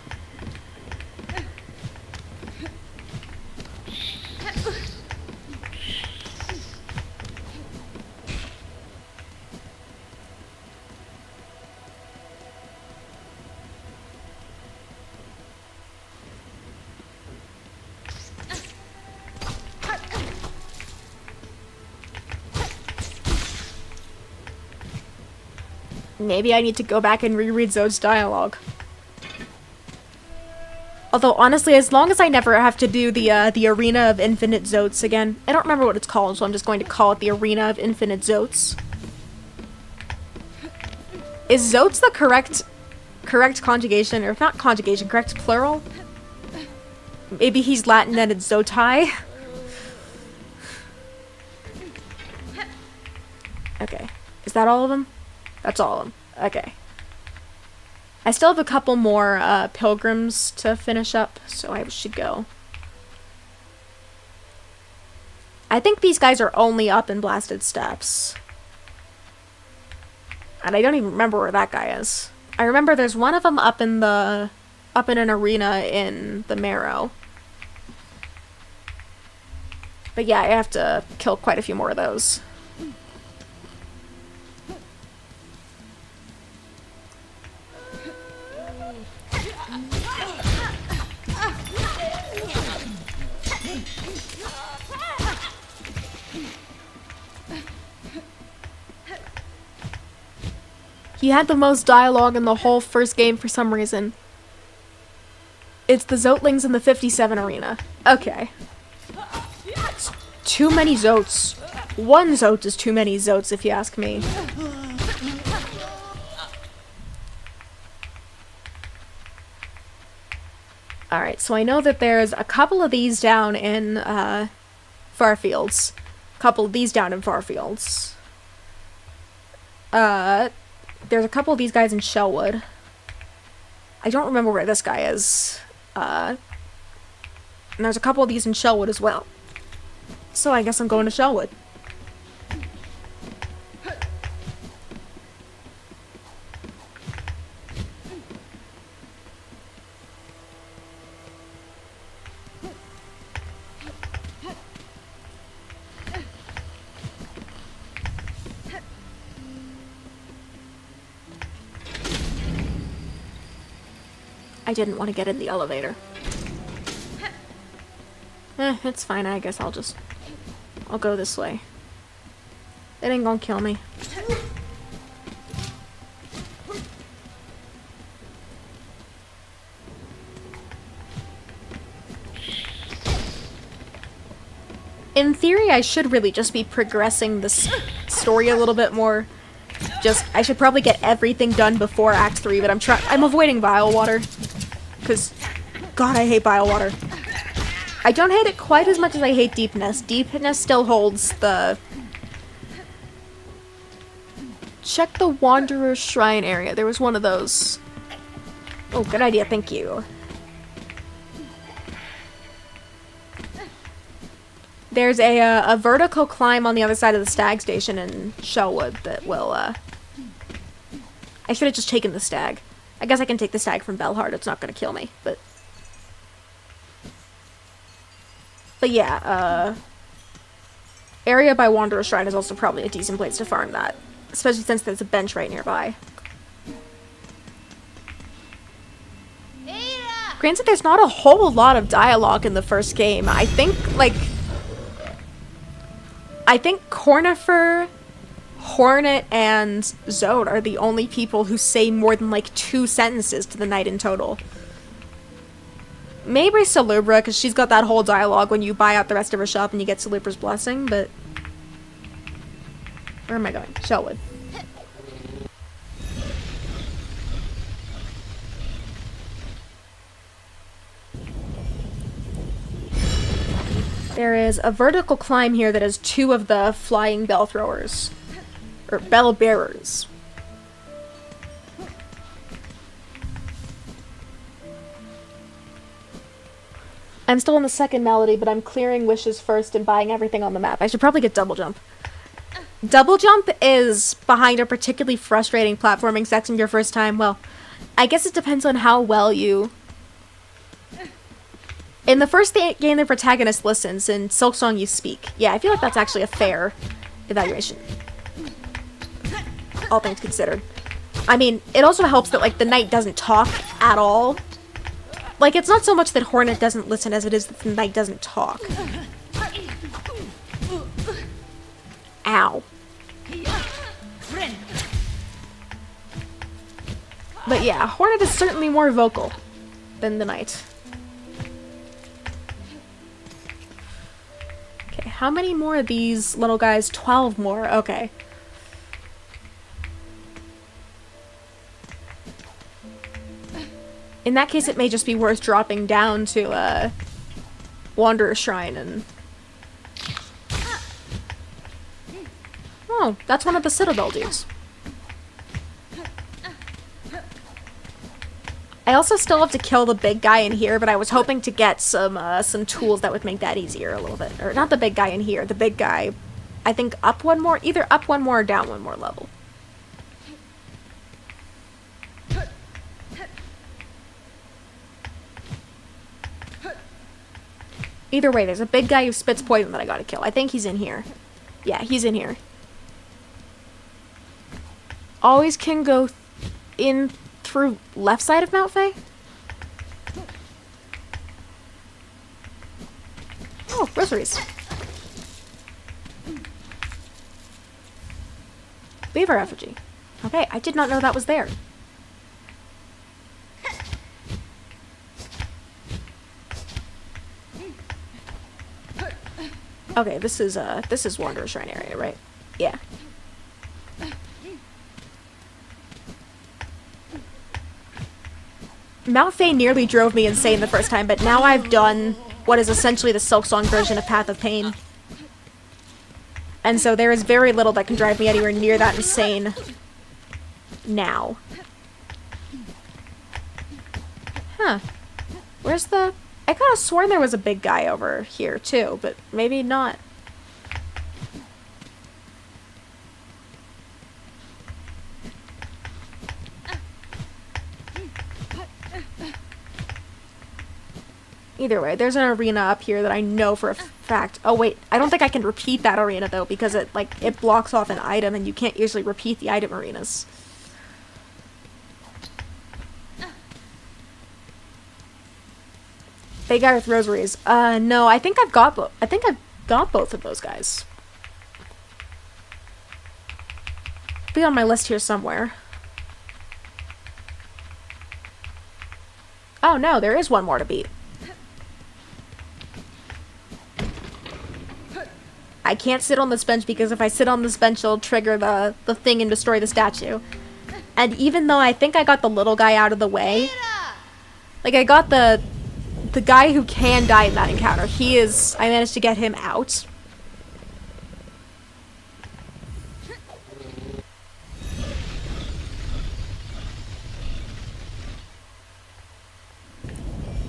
Maybe I need to go back and reread Zote's dialogue. Although, honestly, as long as I never have to do the Arena of Infinite Zotes again. I don't remember what it's called, so I'm just going to call it the Arena of Infinite Zotes. Is Zotes the correct conjugation, or if not conjugation, correct plural? Maybe he's Latin and it's Zotai? Okay. Is that all of them? That's all of them. Okay. I still have a couple more pilgrims to finish up, so I should go. I think these guys are only up in Blasted Steppes. And I don't even remember where that guy is. I remember there's one of them up in an arena in the Marrow. But yeah, I have to kill quite a few more of those. He had the most dialogue in the whole first game for some reason. It's the Zotelings in the 57 arena. Okay. It's too many Zotes. One Zote is too many Zotes, if you ask me. Alright, so I know that there's a couple of these down in Farfields. A couple of these down in Farfields. There's a couple of these guys in Shellwood. I don't remember where this guy is. And there's a couple of these in Shellwood as well. So I guess I'm going to Shellwood. I didn't want to get in the elevator. It's fine. I guess I'll go this way. It ain't gonna kill me. In theory, I should really just be progressing this story a little bit more. I should probably get everything done before Act 3, but I'm avoiding Vile Water. Because, God, I hate Vile Water. I don't hate it quite as much as I hate Deepness. Deepness still holds the... Check the Wanderer's Shrine area. There was one of those. Oh, good idea, thank you. There's a vertical climb on the other side of the stag station in Shellwood that will, I should have just taken the stag. I guess I can take the stag from Belhard, it's not gonna kill me, but yeah, area by Wanderer's Shrine is also probably a decent place to farm that. Especially since there's a bench right nearby. Granted, there's not a whole lot of dialogue in the first game. I think Cornifer, Hornet, and Zode are the only people who say more than, like, 2 sentences to the knight in total. Maybe Salubra, because she's got that whole dialogue when you buy out the rest of her shop and you get Salubra's blessing, but... Where am I going? Shellwood. There is a vertical climb here that has 2 of the flying bell throwers. Or bell bearers. I'm still in the second melody, but I'm clearing wishes first and buying everything on the map. I should probably get Double Jump. Double Jump is behind a particularly frustrating platforming section your first time. Well, I guess it depends on how well you... In the first game, the protagonist listens. In Silksong, you speak. Yeah, I feel like that's actually a fair evaluation. All things considered. I mean, it also helps that, like, the knight doesn't talk at all. Like, it's not so much that Hornet doesn't listen as it is that the knight doesn't talk. Ow. But yeah, Hornet is certainly more vocal than the knight. Okay, how many more of these little guys? 12 more, okay. In that case, it may just be worth dropping down to, Wanderer's Shrine and... Oh, that's one of the Citadel dudes. I also still have to kill the big guy in here, but I was hoping to get some tools that would make that easier a little bit. Or, not the big guy in here, the big guy, I think up one more, either up one more or down one more level. Either way, there's a big guy who spits poison that I gotta kill. I think he's in here. Yeah, he's in here. Always can go in through left side of Mount Fae? Oh, rosaries. Beaver effigy. Okay, I did not know that was there. Okay, this is Wanderer's Shrine area, right? Yeah. Mount Fae nearly drove me insane the first time, but now I've done what is essentially the Silksong version of Path of Pain. And so there is very little that can drive me anywhere near that insane now. Huh. Where's the... I could have sworn there was a big guy over here, too, but maybe not. Either way, there's an arena up here that I know for a fact. Oh, wait. I don't think I can repeat that arena, though, because it blocks off an item, and you can't usually repeat the item arenas. Big guy with rosaries. No, I think I've got both of those guys. Be on my list here somewhere. Oh no, there is one more to beat. I can't sit on this bench because if I sit on this bench, it'll trigger the thing and destroy the statue. And even though I think I got the little guy out of the way, like I got the guy who can die in that encounter. I managed to get him out.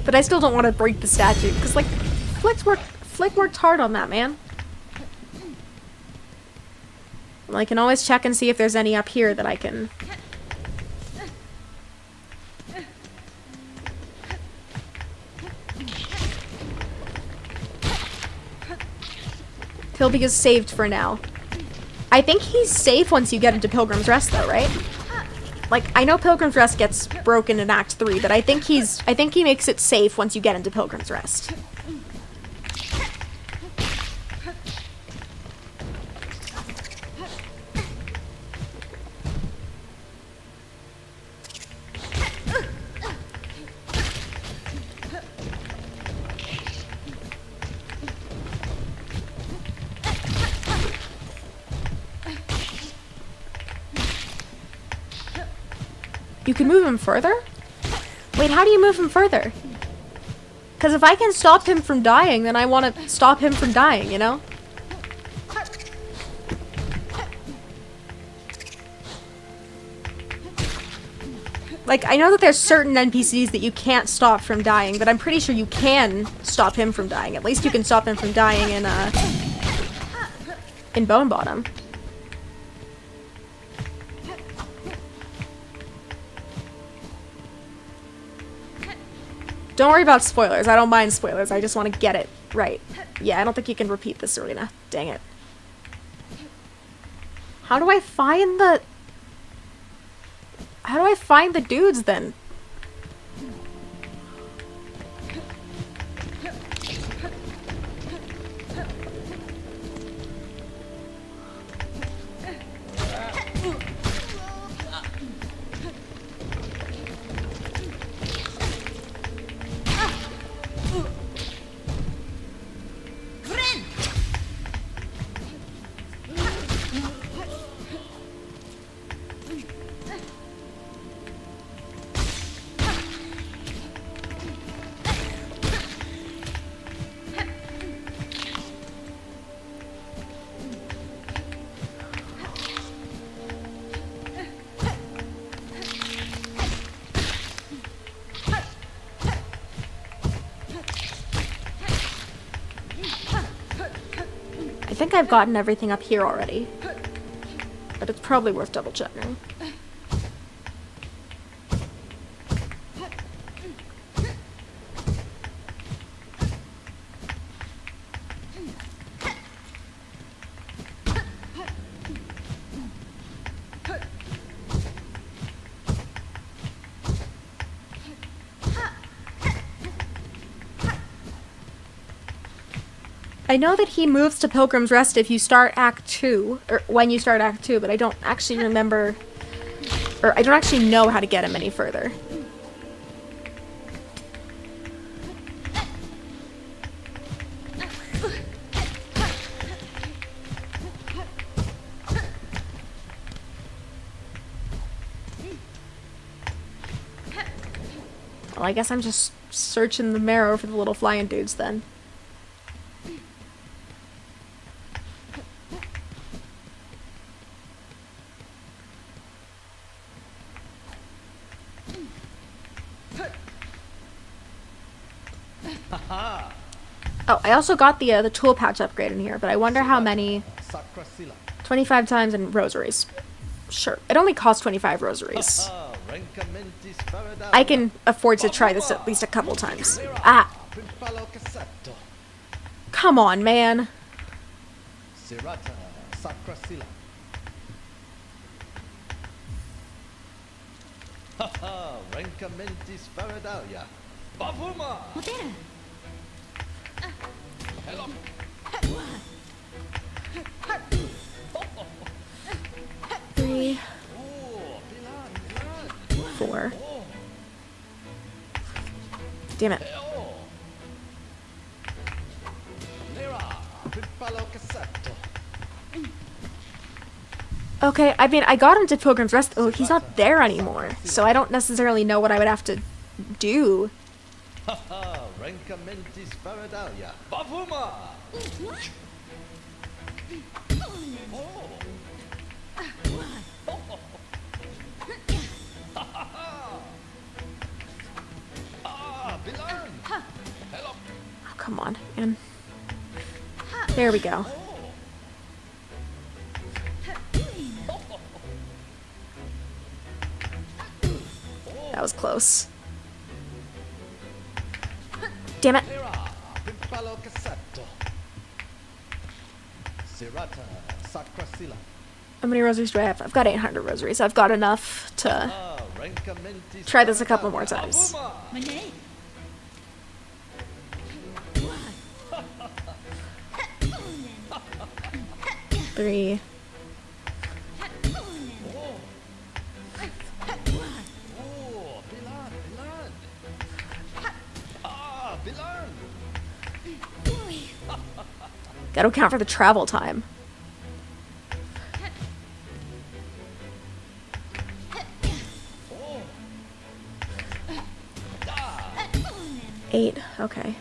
But I still don't want to break the statue because like Flick worked hard on that, man. Well, I can always check and see if there's any up here that I can... Tilby is saved for now. I think he's safe once you get into Pilgrim's Rest though, right? Like, I know Pilgrim's Rest gets broken in Act 3, but I think he makes it safe once you get into Pilgrim's Rest. You can move him further? Wait, how do you move him further? Because if I can stop him from dying, then I want to stop him from dying, you know? Like, I know that there's certain NPCs that you can't stop from dying, but I'm pretty sure you can stop him from dying. At least you can stop him from dying in Bone Bottom. Don't worry about spoilers. I don't mind spoilers. I just want to get it right. Yeah, I don't think you can repeat this arena. Dang it. How do I find the... How do I find the dudes, then? I think I've gotten everything up here already. But it's probably worth double checking. I know that he moves to Pilgrim's Rest if you start Act 2, or when you start Act 2, but I don't actually remember, or I don't actually know how to get him any further. Well, I guess I'm just searching the marrow for the little flying dudes then. Oh, I also got the tool pouch upgrade in here, but I wonder how many. 25 times in rosaries. Sure, it only costs 25 rosaries. I can afford to try this at least a couple times. Ah! Come on, man. Three, four. Damn it. Okay, I mean, I got him to Pilgrim's Rest. Oh, he's not there anymore. So I don't necessarily know what I would have to do. Rancamentis Faradalia. Bavuma! Bilan! Oh, come on, man. There we go. That was close. Damn it. Pimpalo Cassetto. Sirata Sacrasila. How many rosaries do I have? I've got 800 rosaries. I've got enough to Rancamentis try this a couple more times. Bavuma! Three. Oh, Bilan, Bilan. Bilan. Gotta account for the travel time. Eight. Okay.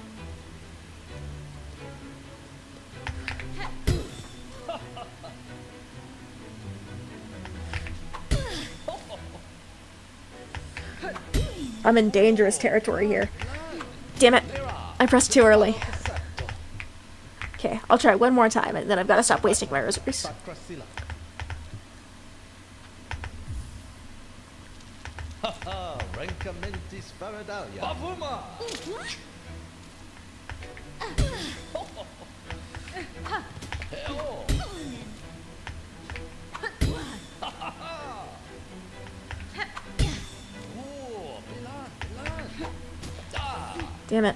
I'm in dangerous territory here. Damn it. I pressed too early. Okay, I'll try one more time, and then I've got to stop wasting my rosaries. Sacrasila. Rancamentis Faradalia. Bavuma! Oh, Bilan, Bilan. Damn it.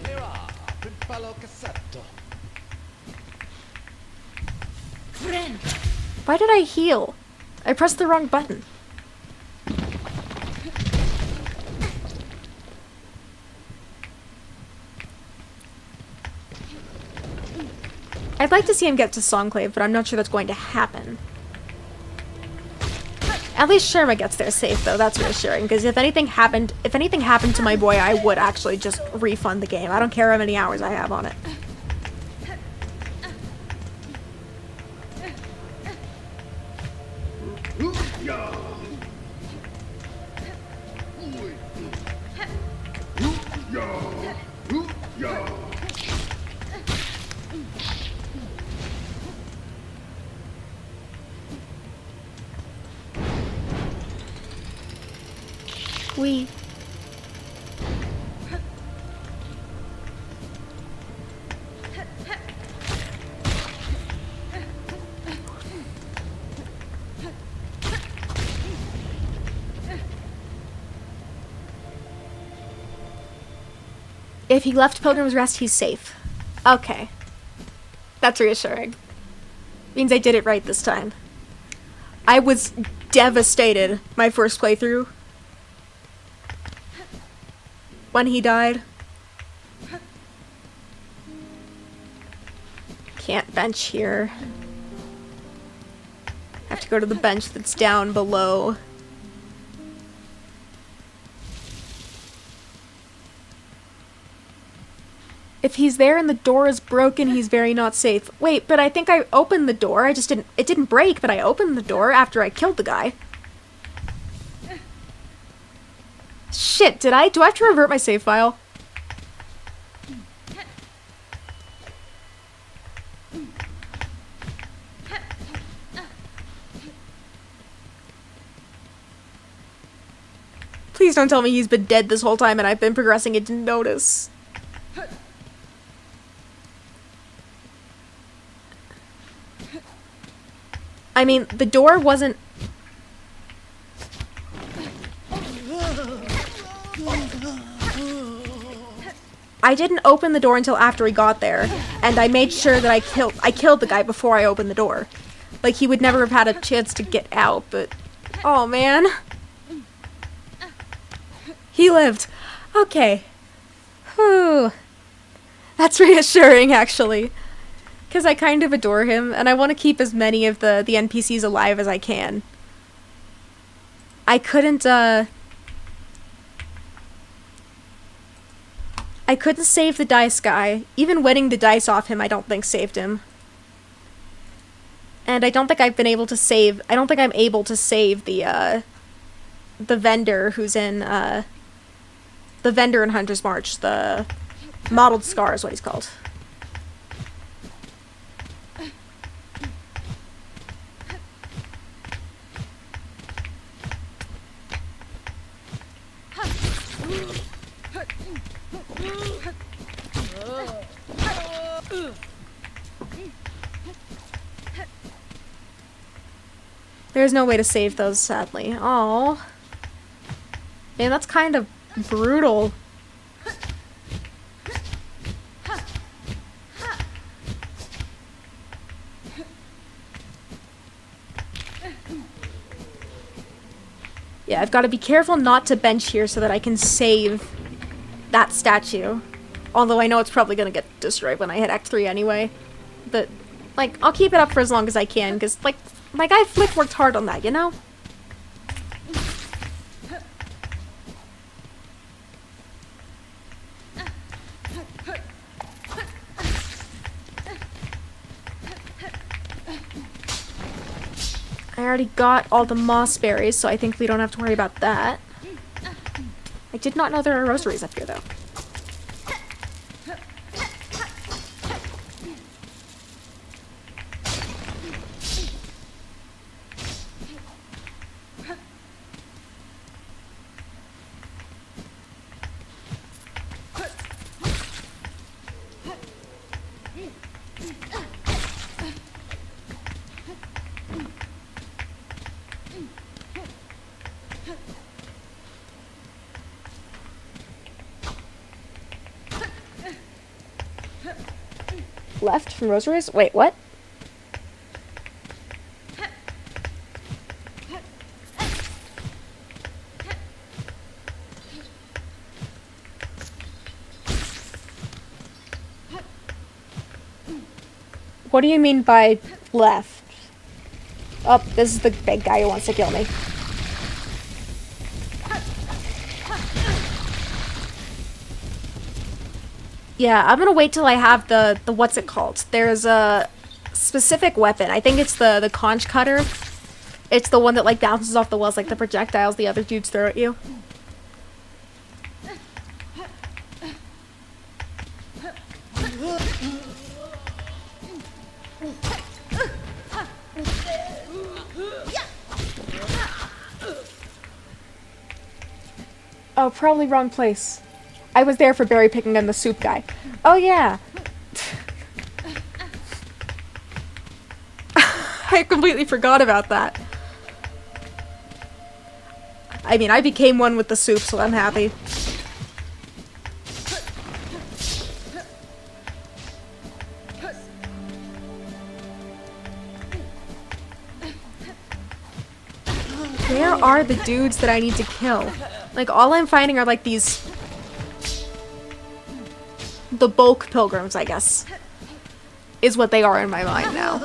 Mira, Pimpalo Cassetto. Why did I heal? I pressed the wrong button. I'd like to see him get to Songclave, but I'm not sure that's going to happen. At least Sherma gets there safe, though. That's reassuring, because if anything happened to my boy, I would actually just refund the game. I don't care how many hours I have on it. We. If he left Pilgrim's Rest, he's safe. Okay. That's reassuring. Means I did it right this time. I was devastated my first playthrough when he died. Can't bench here. Have to go to the bench that's down below. If he's there and the door is broken, he's very not safe. Wait, but I think I opened the door. It didn't break, but I opened the door after I killed the guy. Shit, do I have to revert my save file? Please don't tell me he's been dead this whole time and I've been progressing and didn't notice. I mean, the door wasn't... I didn't open the door until after he got there, and I made sure that I killed the guy before I opened the door. Like, he would never have had a chance to get out, but... Oh, man. He lived. Okay. Whew. That's reassuring, actually. Because I kind of adore him, and I want to keep as many of the NPCs alive as I can. I couldn't save the dice guy. Even winning the dice off him, I don't think saved him. And I don't think I've been able to save... I don't think I'm able to save the vendor who's in, the vendor in Hunter's March. The Mottled Scar is what he's called. There's no way to save those, sadly. Oh, man, that's kind of brutal. Yeah, I've got to be careful not to bench here so that I can save that statue. Although I know it's probably going to get destroyed when I hit Act 3 anyway. But, like, I'll keep it up for as long as I can, because, like, my guy Flick worked hard on that, you know? I already got all the moss berries, so I think we don't have to worry about that. I did not know there are rosaries up here, though. Left from rosaries? Wait, what? What do you mean by left? Oh, this is the big guy who wants to kill me. Yeah, I'm gonna wait till I have the what's it called? There's a specific weapon. I think it's the conch cutter. It's the one that, like, bounces off the walls like the projectiles the other dudes throw at you. Oh, probably wrong place. I was there for berry picking and the soup guy. Oh, yeah. I completely forgot about that. I mean, I became one with the soup, so I'm happy. Where are the dudes that I need to kill? Like, all I'm finding are, like, these... the bulk pilgrims, I guess. Is what they are in my mind now.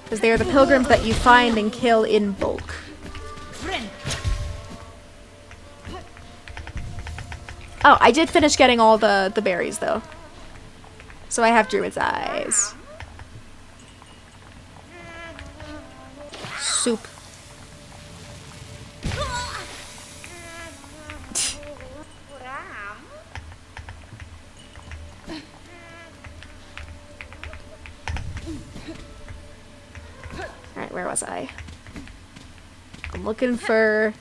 Because they are the pilgrims that you find and kill in bulk. Oh, I did finish getting all the berries, though. So I have Druid's Eyes. Soup. Alright, where was I? I'm looking for...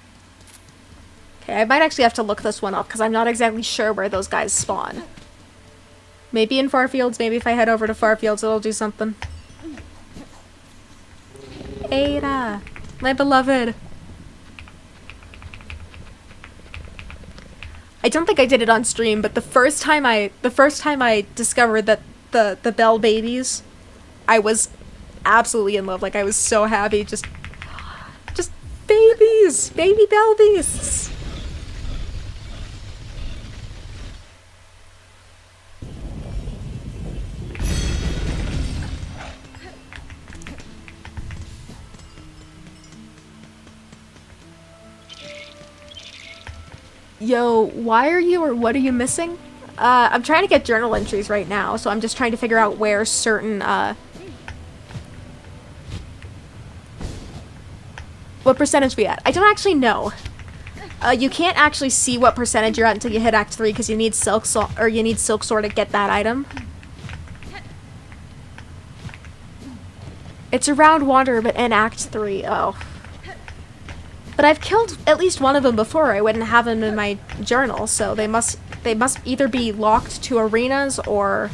Okay, I might actually have to look this one up, because I'm not exactly sure where those guys spawn. Maybe in Farfields, maybe if I head over to Farfields it'll do something. Ada! My beloved! I don't think I did it on stream, but the first time I discovered that the Bell babies, I was absolutely in love. Like, I was so happy. Just babies, baby Bell beasts. Yo, why are you or what are you missing? I'm trying to get journal entries right now, so I'm just trying to figure out where certain, what percentage we at? I don't actually know. You can't actually see what percentage you're at until you hit Act 3 because you need Silksong, or you need Silksong to get that item. It's a round wander, but in Act 3, oh. But I've killed at least one of them before. I wouldn't have them in my journal, so they must either be locked to arenas or...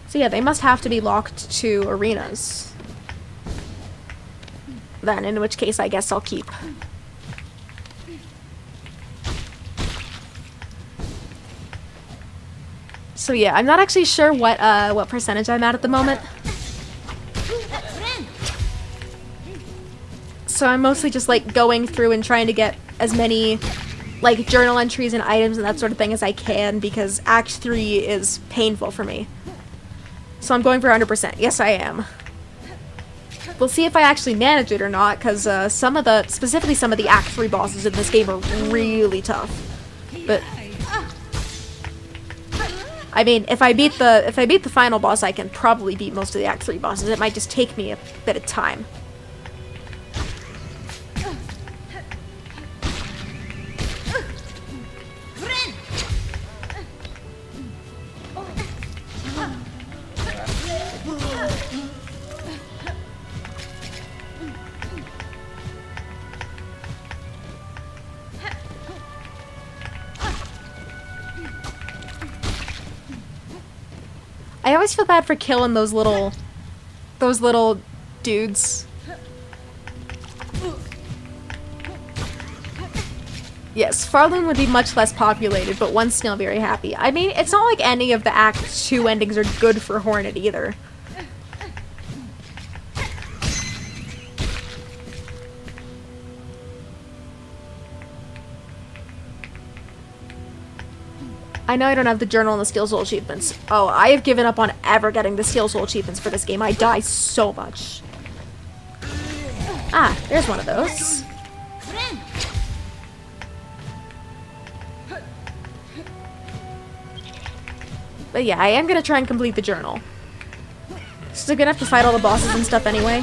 So yeah, they must have to be locked to arenas. Then, in which case, I guess I'll keep. So yeah, I'm not actually sure what percentage I'm at the moment. So I'm mostly just like going through and trying to get as many like journal entries and items and that sort of thing as I can because Act 3 is painful for me. So I'm going for 100%. Yes, I am. We'll see if I actually manage it or not, because specifically some of the Act 3 bosses in this game are really tough. But I mean, if I beat the final boss, I can probably beat most of the Act 3 bosses. It might just take me a bit of time. I always feel bad for killing those little dudes. Yes, Farloon would be much less populated, but one's still very happy. I mean, it's not like any of the Act 2 endings are good for Hornet either. I know I don't have the journal and the skill soul achievements. Oh, I have given up on ever getting the skill soul achievements for this game. I die so much. Ah, there's one of those. But yeah, I am gonna try and complete the journal. Still gonna have to fight all the bosses and stuff anyway.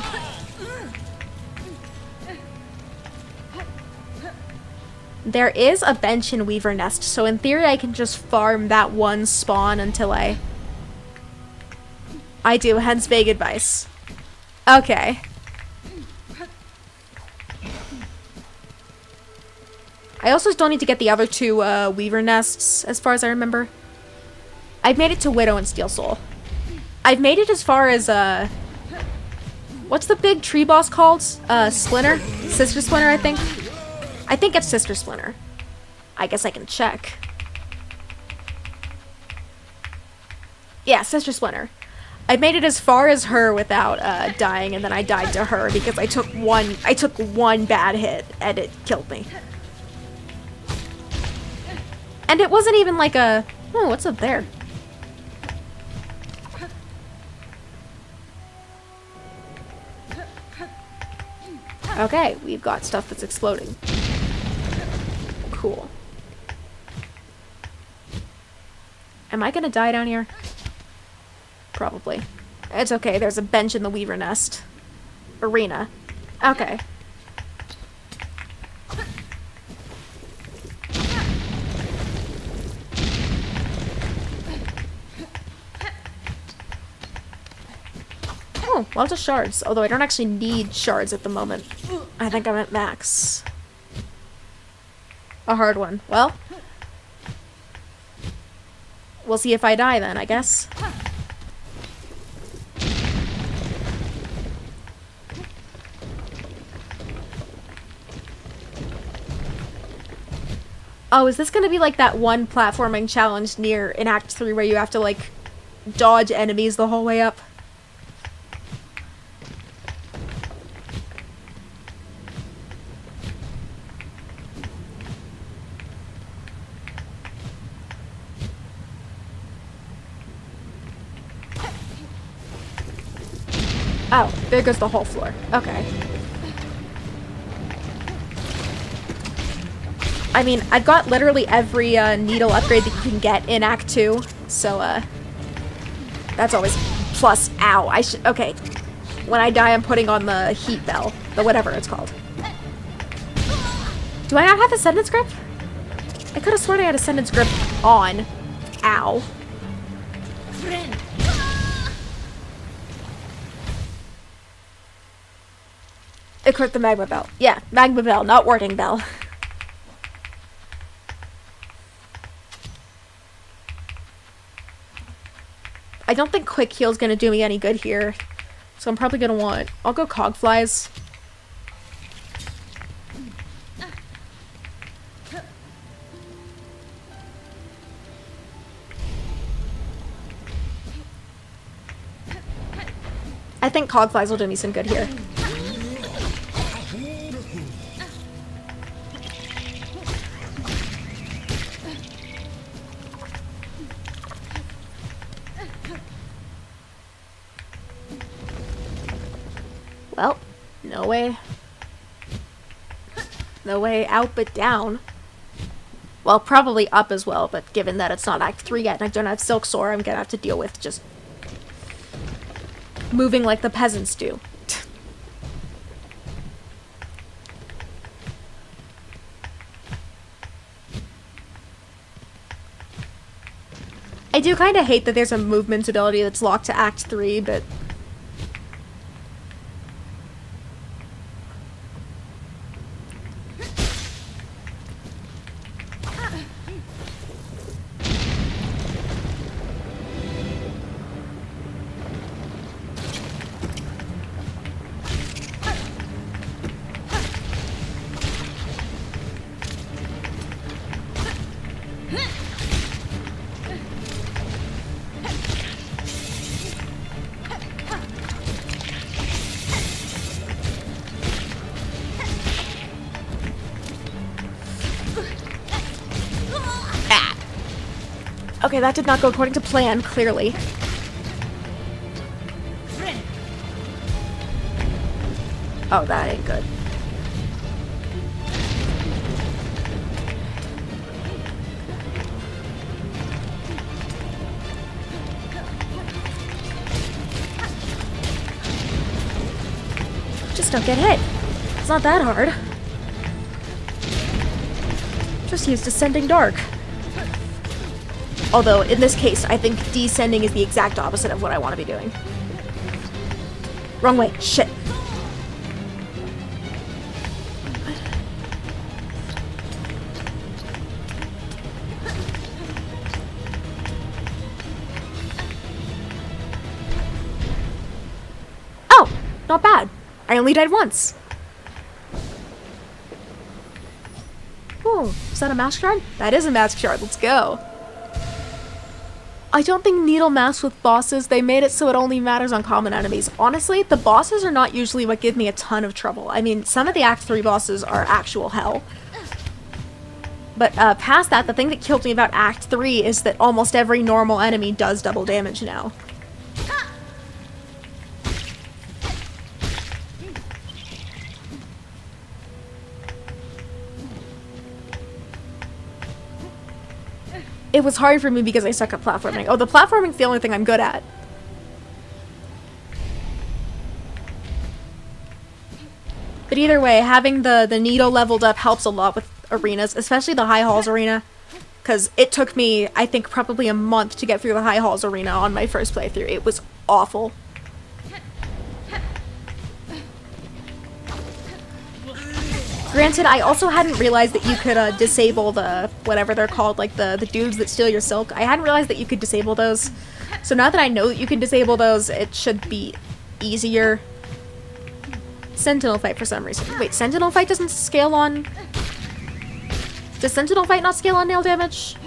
There is a bench in Weaver Nest, so in theory I can just farm that one spawn until I do, hence vague advice. Okay. I also still need to get the other two Weaver Nests, as far as I remember. I've made it to Widow and Steel Soul. I've made it as far as, what's the big tree boss called? Splinter? Sister Splinter, I think. I think it's Sister Splinter. I guess I can check. Yeah, Sister Splinter. I made it as far as her without dying, and then I died to her because I took one bad hit and it killed me. And it wasn't even like a... Oh, what's up there? Okay, we've got stuff that's exploding. Cool. Am I gonna die down here? Probably. It's okay, there's a bench in the Weaver Nest. Arena. Okay. Oh, lots of shards. Although I don't actually need shards at the moment. I think I'm at max. A hard one. Well. we'll see if I die then, I guess. Oh, is this gonna be like that one platforming challenge near in Act 3 where you have to, like, dodge enemies the whole way up? Oh, there goes the whole floor. Okay. I mean, I've got literally every needle upgrade that you can get in Act 2, so that's always plus. Ow, okay. When I die, I'm putting on the heat bell, the whatever it's called. Do I not have Ascendant's Grip? I could have sworn I had Ascendant's Grip on. Ow. Equip the Magma Bell. Yeah, Magma Bell, not Warding Bell. I don't think Quick Heal's gonna do me any good here. So I'm probably gonna want... I'll go Cogflies. I think Cogflies will do me some good here. Well, no way. No way out but down. Well, probably up as well, but given that it's not Act 3 yet and I don't have Silksong, I'm gonna have to deal with just moving like the peasants do. I do kind of hate that there's a movement ability that's locked to Act 3, but... Okay, that did not go according to plan, clearly. Oh, that ain't good. Just don't get hit. It's not that hard. Just use Descending Dark. Although, in this case, I think descending is the exact opposite of what I want to be doing. Wrong way. Shit. Oh! Not bad. I only died once. Oh, is that a mask shard? That is a mask shard. Let's go. I don't think needle masks with bosses, they made it so it only matters on common enemies. Honestly, the bosses are not usually what give me a ton of trouble. I mean, some of the Act 3 bosses are actual hell. But past that, the thing that killed me about Act 3 is that almost every normal enemy does double damage now. It was hard for me because I suck at platforming. Oh, the platforming's the only thing I'm good at. But either way, having the needle leveled up helps a lot with arenas, especially the High Halls arena. Because it took me, I think, probably a month to get through the High Halls arena on my first playthrough. It was awful. Granted, I also hadn't realized that you could disable the, whatever they're called, like the dudes that steal your silk. I hadn't realized that you could disable those. So now that I know that you can disable those, it should be easier. Sentinel fight for some reason. Wait, Sentinel fight doesn't scale on... Does Sentinel fight not scale on nail damage?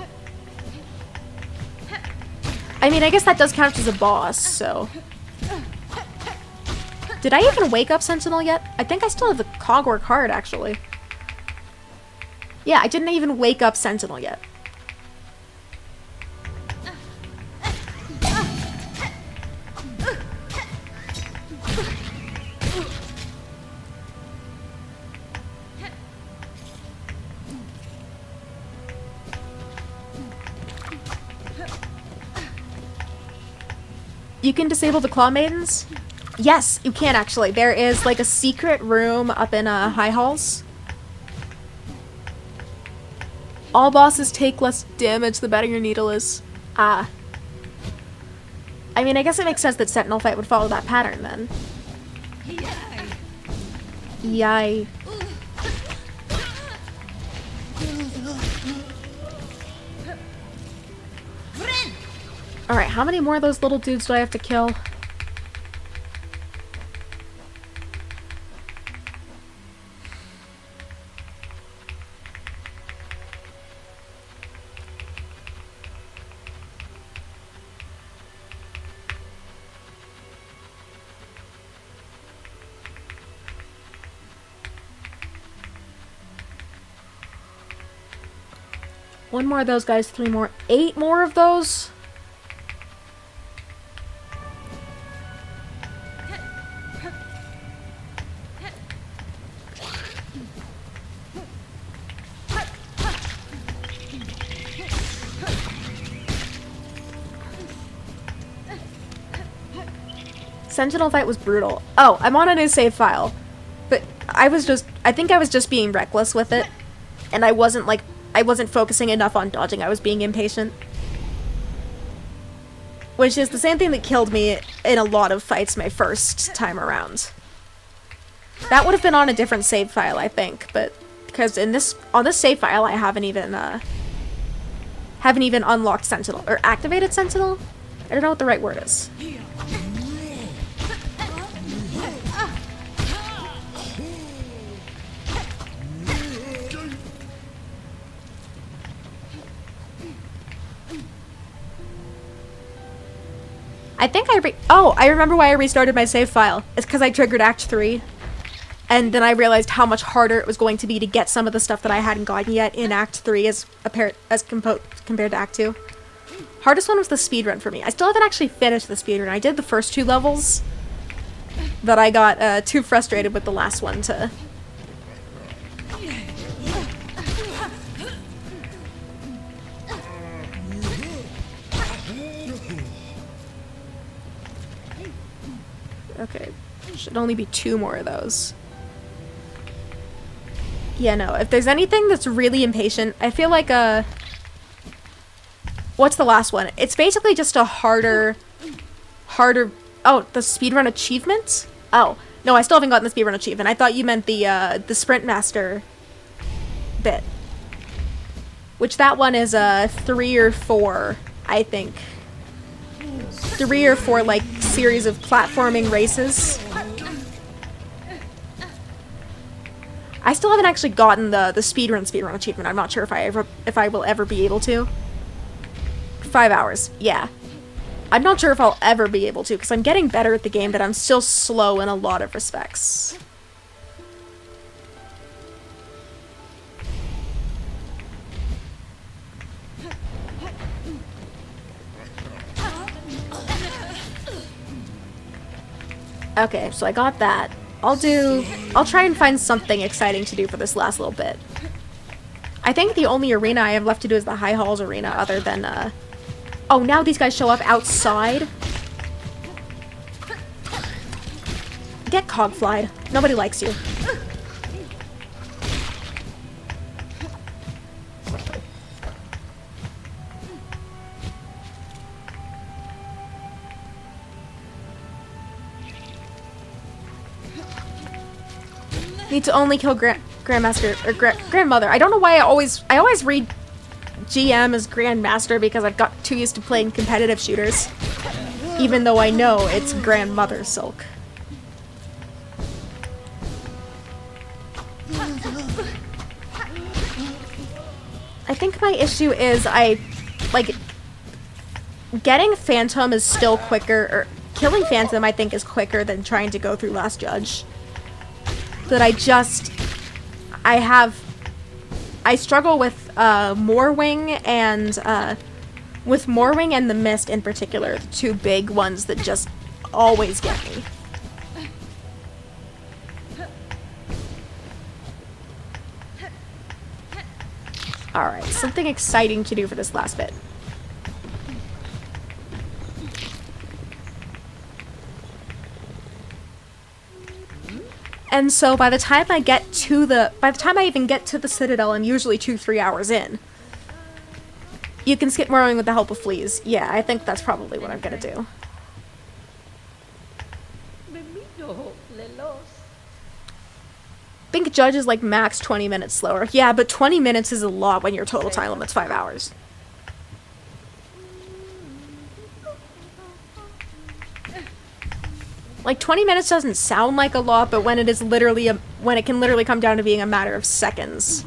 I mean, I guess that does count as a boss, so... Did I even wake up Sentinel yet? I think I still have the Cogwork card, actually. Yeah, I didn't even wake up Sentinel yet. You can disable the Claw Maidens? Yes, you can actually. There is like a secret room up in High Halls. All bosses take less damage the better your needle is. Ah. I mean, I guess it makes sense that Sentinel fight would follow that pattern then. Yay. Alright, how many more of those little dudes do I have to kill? One more of those guys, 3 more, 8 more of those? Sentinel fight was brutal. Oh, I'm on a new save file. But I think I was just being reckless with it. And I wasn't focusing enough on dodging, I was being impatient. Which is the same thing that killed me in a lot of fights my first time around. That would have been on a different save file, I think, but because on this save file I haven't even unlocked Sentinel or activated Sentinel? I don't know what the right word is. I think I remember why I restarted my save file. It's because I triggered Act 3. And then I realized how much harder it was going to be to get some of the stuff that I hadn't gotten yet in Act 3 compared to Act 2. Hardest one was the speedrun for me. I still haven't actually finished the speedrun. I did the first 2 levels, but I got too frustrated with the last one to... Okay, should only be 2 more of those. Yeah, no, if there's anything that's really impatient, I feel like, what's the last one? It's basically just a harder, oh, the speedrun achievement? Oh, no, I still haven't gotten the speedrun achievement. I thought you meant the Sprint Master bit. Which that one is, 3 or 4, I think. 3 or 4, like, series of platforming races. I still haven't actually gotten the speedrun achievement. I'm not sure if I will ever be able to. 5 hours, yeah. I'm not sure if I'll ever be able to, because I'm getting better at the game, but I'm still slow in a lot of respects. Okay, so I got that. I'll try and find something exciting to do for this last little bit. I think the only arena I have left to do is the High Halls arena, other than, oh, now these guys show up outside? Get cogflied. Nobody likes you. Need to only kill Grandmaster, or Grandmother. I don't know why I always read GM as Grandmaster because I've got too used to playing competitive shooters. Even though I know it's Grandmother Silk. I think my issue is getting Phantom is still quicker, or killing Phantom I think is quicker than trying to go through Last Judge. But I struggle with Moorwing and the Mist in particular, the two big ones that just always get me. Alright, something exciting to do for this last bit. And so by the time I even get to the Citadel, I'm usually 2-3 hours in. You can skip Morrowing with the help of fleas. Yeah, I think that's probably what I'm gonna do. I think Judge is like max 20 minutes slower. Yeah, but 20 minutes is a lot when your total time limit's 5 hours. Like 20 minutes doesn't sound like a lot, but when it is literally when it can literally come down to being a matter of seconds.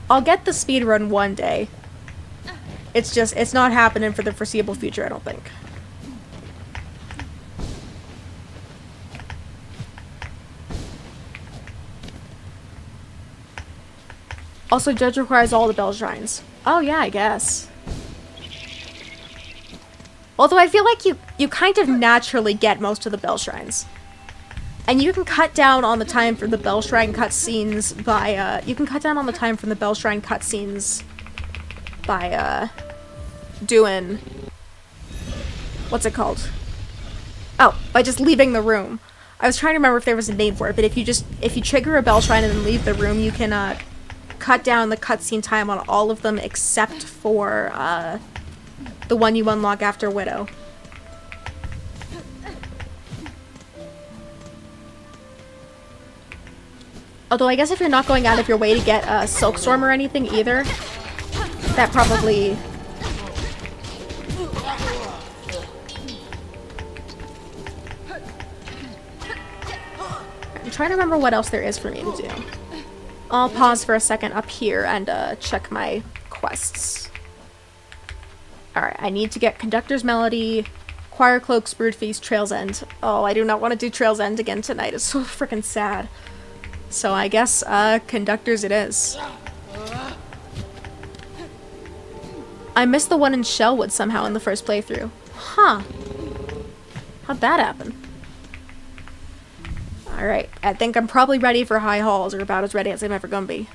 I'll get the speedrun one day. It's not happening for the foreseeable future, I don't think. Also, Judge requires all the bell shrines. Oh yeah, I guess. Although I feel like you kind of naturally get most of the bell shrines. And you can cut down on the time for the bell shrine cutscenes by, doing... What's it called? Oh, by just leaving the room. I was trying to remember if there was a name for it, but if you trigger a bell shrine and then leave the room, you can, cut down the cutscene time on all of them except for, the one you unlock after Widow. Although I guess if you're not going out of your way to get Silksong or anything either, that probably... I'm trying to remember what else there is for me to do. I'll pause for a second up here and check my quests. Alright, I need to get Conductor's Melody, Choir Cloaks, Brood Feast, Trail's End. Oh, I do not want to do Trail's End again tonight. It's so freaking sad. So I guess, Conductors it is. I missed the one in Shellwood somehow in the first playthrough. Huh. How'd that happen? Alright, I think I'm probably ready for High Halls, or about as ready as I'm ever gonna be.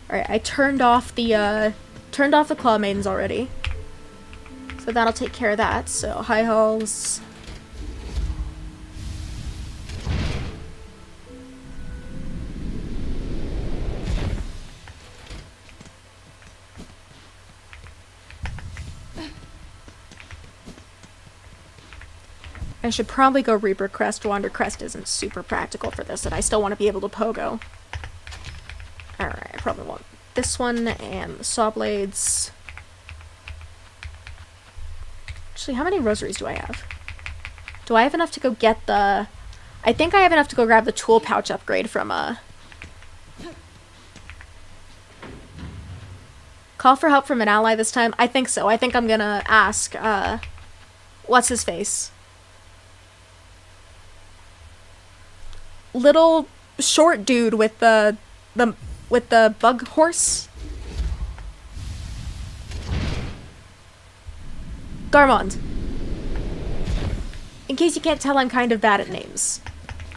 Alright, I turned off the Claw Maidens already. So that'll take care of that. So, High Halls. I should probably go Reaper Crest. Wander Crest isn't super practical for this, and I still want to be able to pogo. Alright, I probably want this one and the Saw Blades. Actually, how many rosaries do I have? Do I have enough to go get the... I think I have enough to go grab the tool pouch upgrade from, Call for help from an ally this time? I think so. I think I'm gonna ask, what's his face? Little short dude with the bug horse? Garmond. In case you can't tell, I'm kind of bad at names.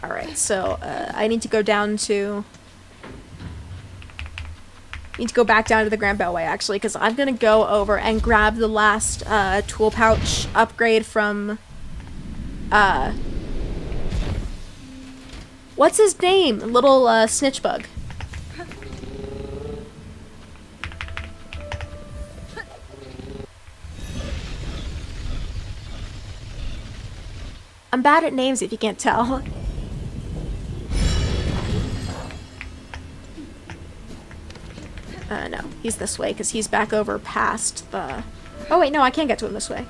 Alright, so, I need to go down to... need to go back down to the Grand Beltway, actually, because I'm gonna go over and grab the last, tool pouch upgrade from, what's his name? Little, snitch bug. I'm bad at names if you can't tell. No, he's this way because he's back over past the... Oh wait, no, I can't get to him this way.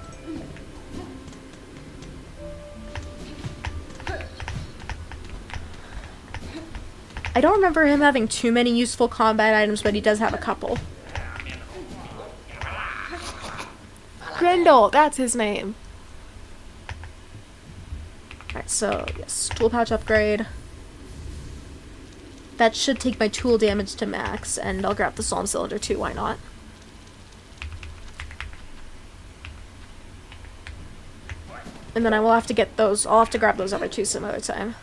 I don't remember him having too many useful combat items, but he does have a couple. Grendel, that's his name. Alright, so, yes, tool pouch upgrade. That should take my tool damage to max, and I'll grab the Psalm Cylinder too, why not? And then I will have to get those, I'll have to grab those other two some other time.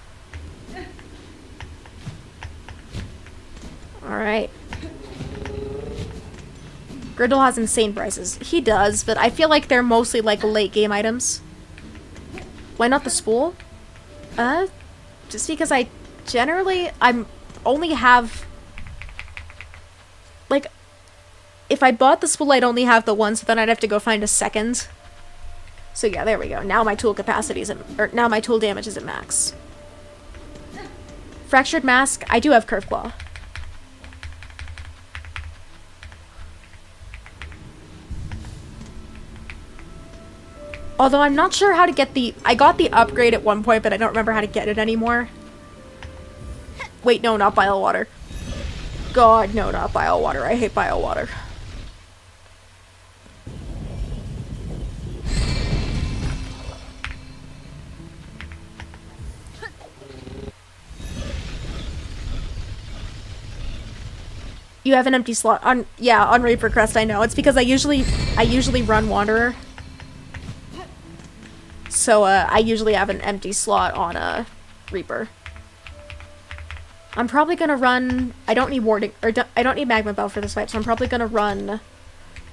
Alright. Grendel has insane prices. He does, but I feel like they're mostly like late game items. Why not the spool? Just because I only have, like, if I bought the spool, I'd only have the one, so then I'd have to go find a second. So yeah, there we go. Now my tool capacity is now my tool damage is at max. Fractured Mask, I do have Curve Claw. Although I'm not sure how to get I got the upgrade at one point, but I don't remember how to get it anymore. Wait, no, not Bile Water. God, no, not Bile Water. I hate Bile Water. You have an empty slot on, yeah, on Reaper Crest, I know. It's because I usually run Wanderer. So, I usually have an empty slot on, Reaper. I'm probably gonna run... I don't need Warding... or I don't need Magma Bell for this fight, so I'm probably gonna run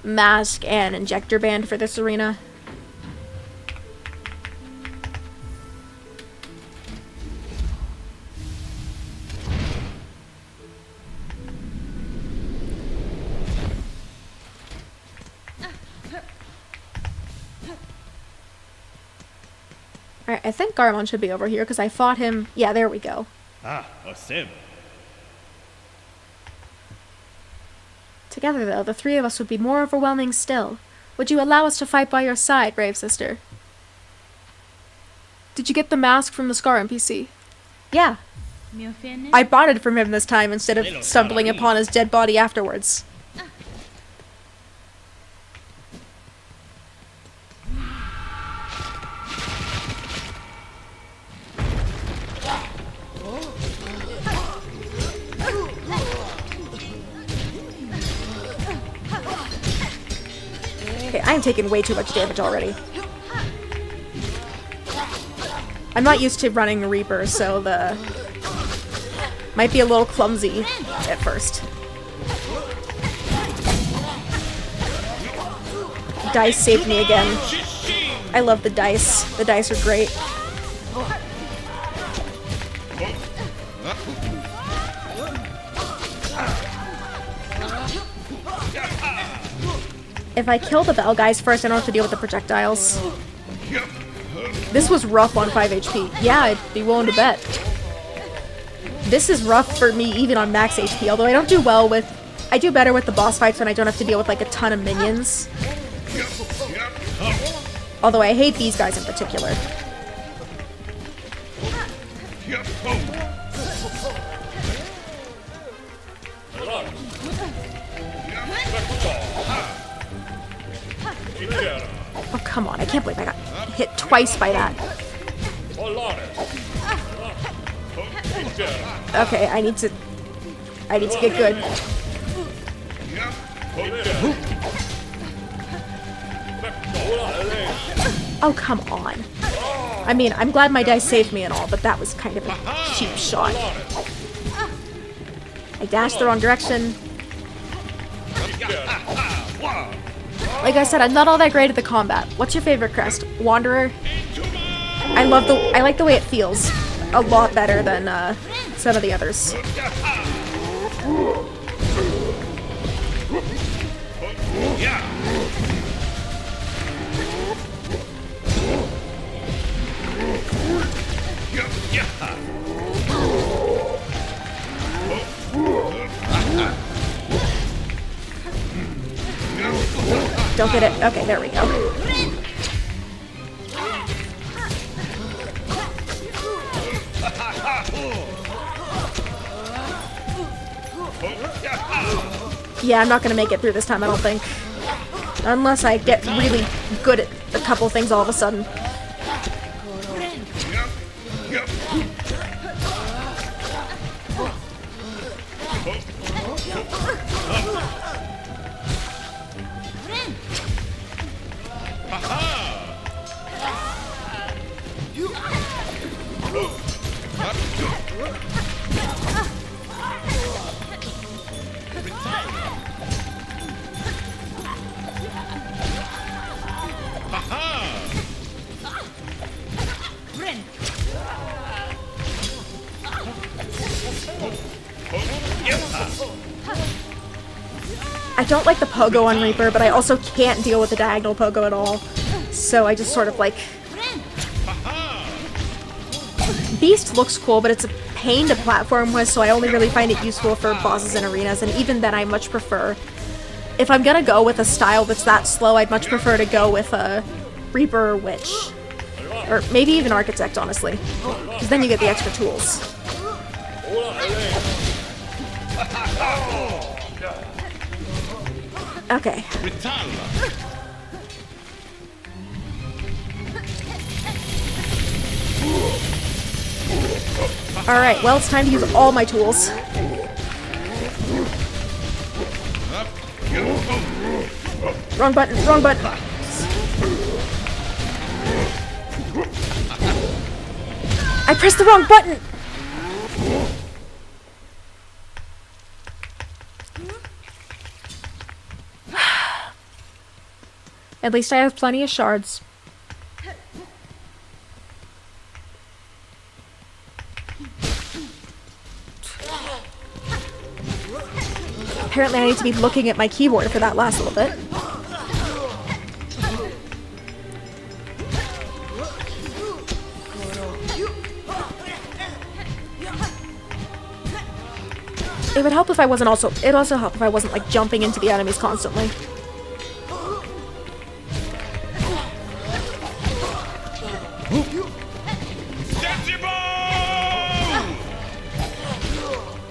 Mask and Injector Band for this arena. Alright, I think Garmon should be over here, because I fought him... Yeah, there we go. Ah, a sim. Together, though, the three of us would be more overwhelming still. Would you allow us to fight by your side, brave sister? Did you get the mask from the Scar NPC? Yeah. I bought it from him this time instead of stumbling upon his dead body afterwards. Okay, I'm taking way too much damage already. I'm not used to running Reaper, so the... might be a little clumsy at first. Dice saved me again. I love the dice. The dice are great. If I kill the Bell guys first, I don't have to deal with the projectiles. This was rough on 5 HP. Yeah, I'd be willing to bet. This is rough for me even on max HP, although I don't do well with... I do better with the boss fights when I don't have to deal with like a ton of minions. Although I hate these guys in particular. Oh, come on. I can't believe I got hit twice by that. Okay, I need to get good. Oh, come on. I mean, I'm glad my dice saved me and all, but that was kind of a cheap shot. I dashed the wrong direction. Like I said, I'm not all that great at the combat. What's your favorite crest? Wanderer? I like the way it feels. A lot better than some of the others. Don't get it. Okay, there we go. Yeah, I'm not gonna make it through this time, I don't think. Unless I get really good at a couple things all of a sudden. I don't like the pogo on Reaper, but I also can't deal with the diagonal pogo at all. So I just sort of like... Beast looks cool, but it's a pain to platform with, so I only really find it useful for bosses and arenas, and even then I much prefer... If I'm gonna go with a style that's that slow, I'd much prefer to go with a Reaper or Witch. Or maybe even Architect, honestly. Because then you get the extra tools. Okay. Alright, well, it's time to use all my tools. Wrong button, wrong button. I pressed the wrong button! At least I have plenty of shards. Apparently I need to be looking at my keyboard for that last little bit. It would help if I wasn't also- it'd also help if I wasn't like jumping into the enemies constantly.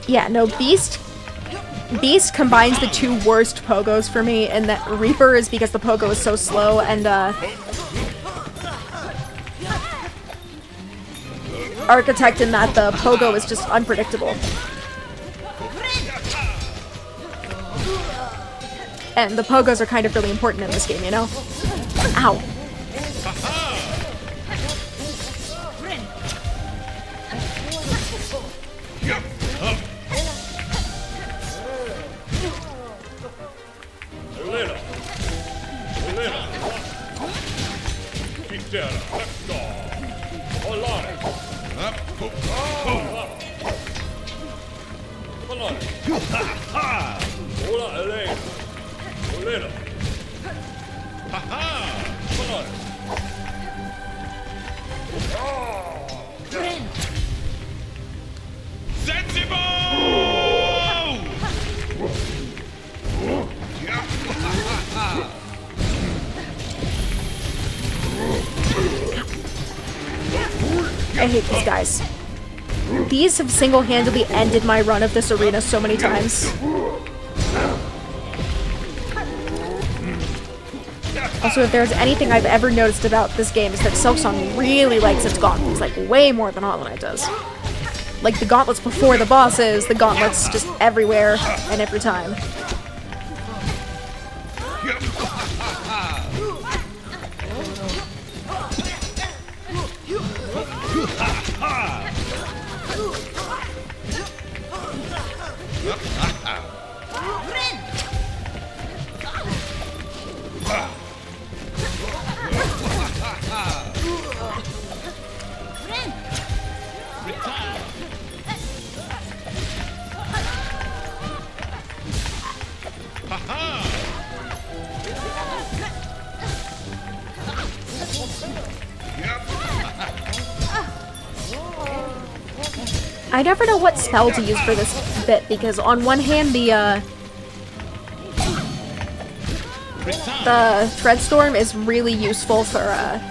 Yeah, no, Beast combines the two worst pogos for me, and that Reaper is because the pogo is so slow, and Architect in that the pogo is just unpredictable. And the pogos are kind of really important in this game, you know? Ow. I hate these guys. These have single-handedly ended my run of this arena so many times. Also, if there's anything I've ever noticed about this game is that Silksong really likes its gauntlets, like way more than Hollow Knight does. Like the gauntlets before the bosses, the gauntlets just everywhere and every time. I never know what spell to use for this bit, because on one hand, the Thread Storm is really useful for,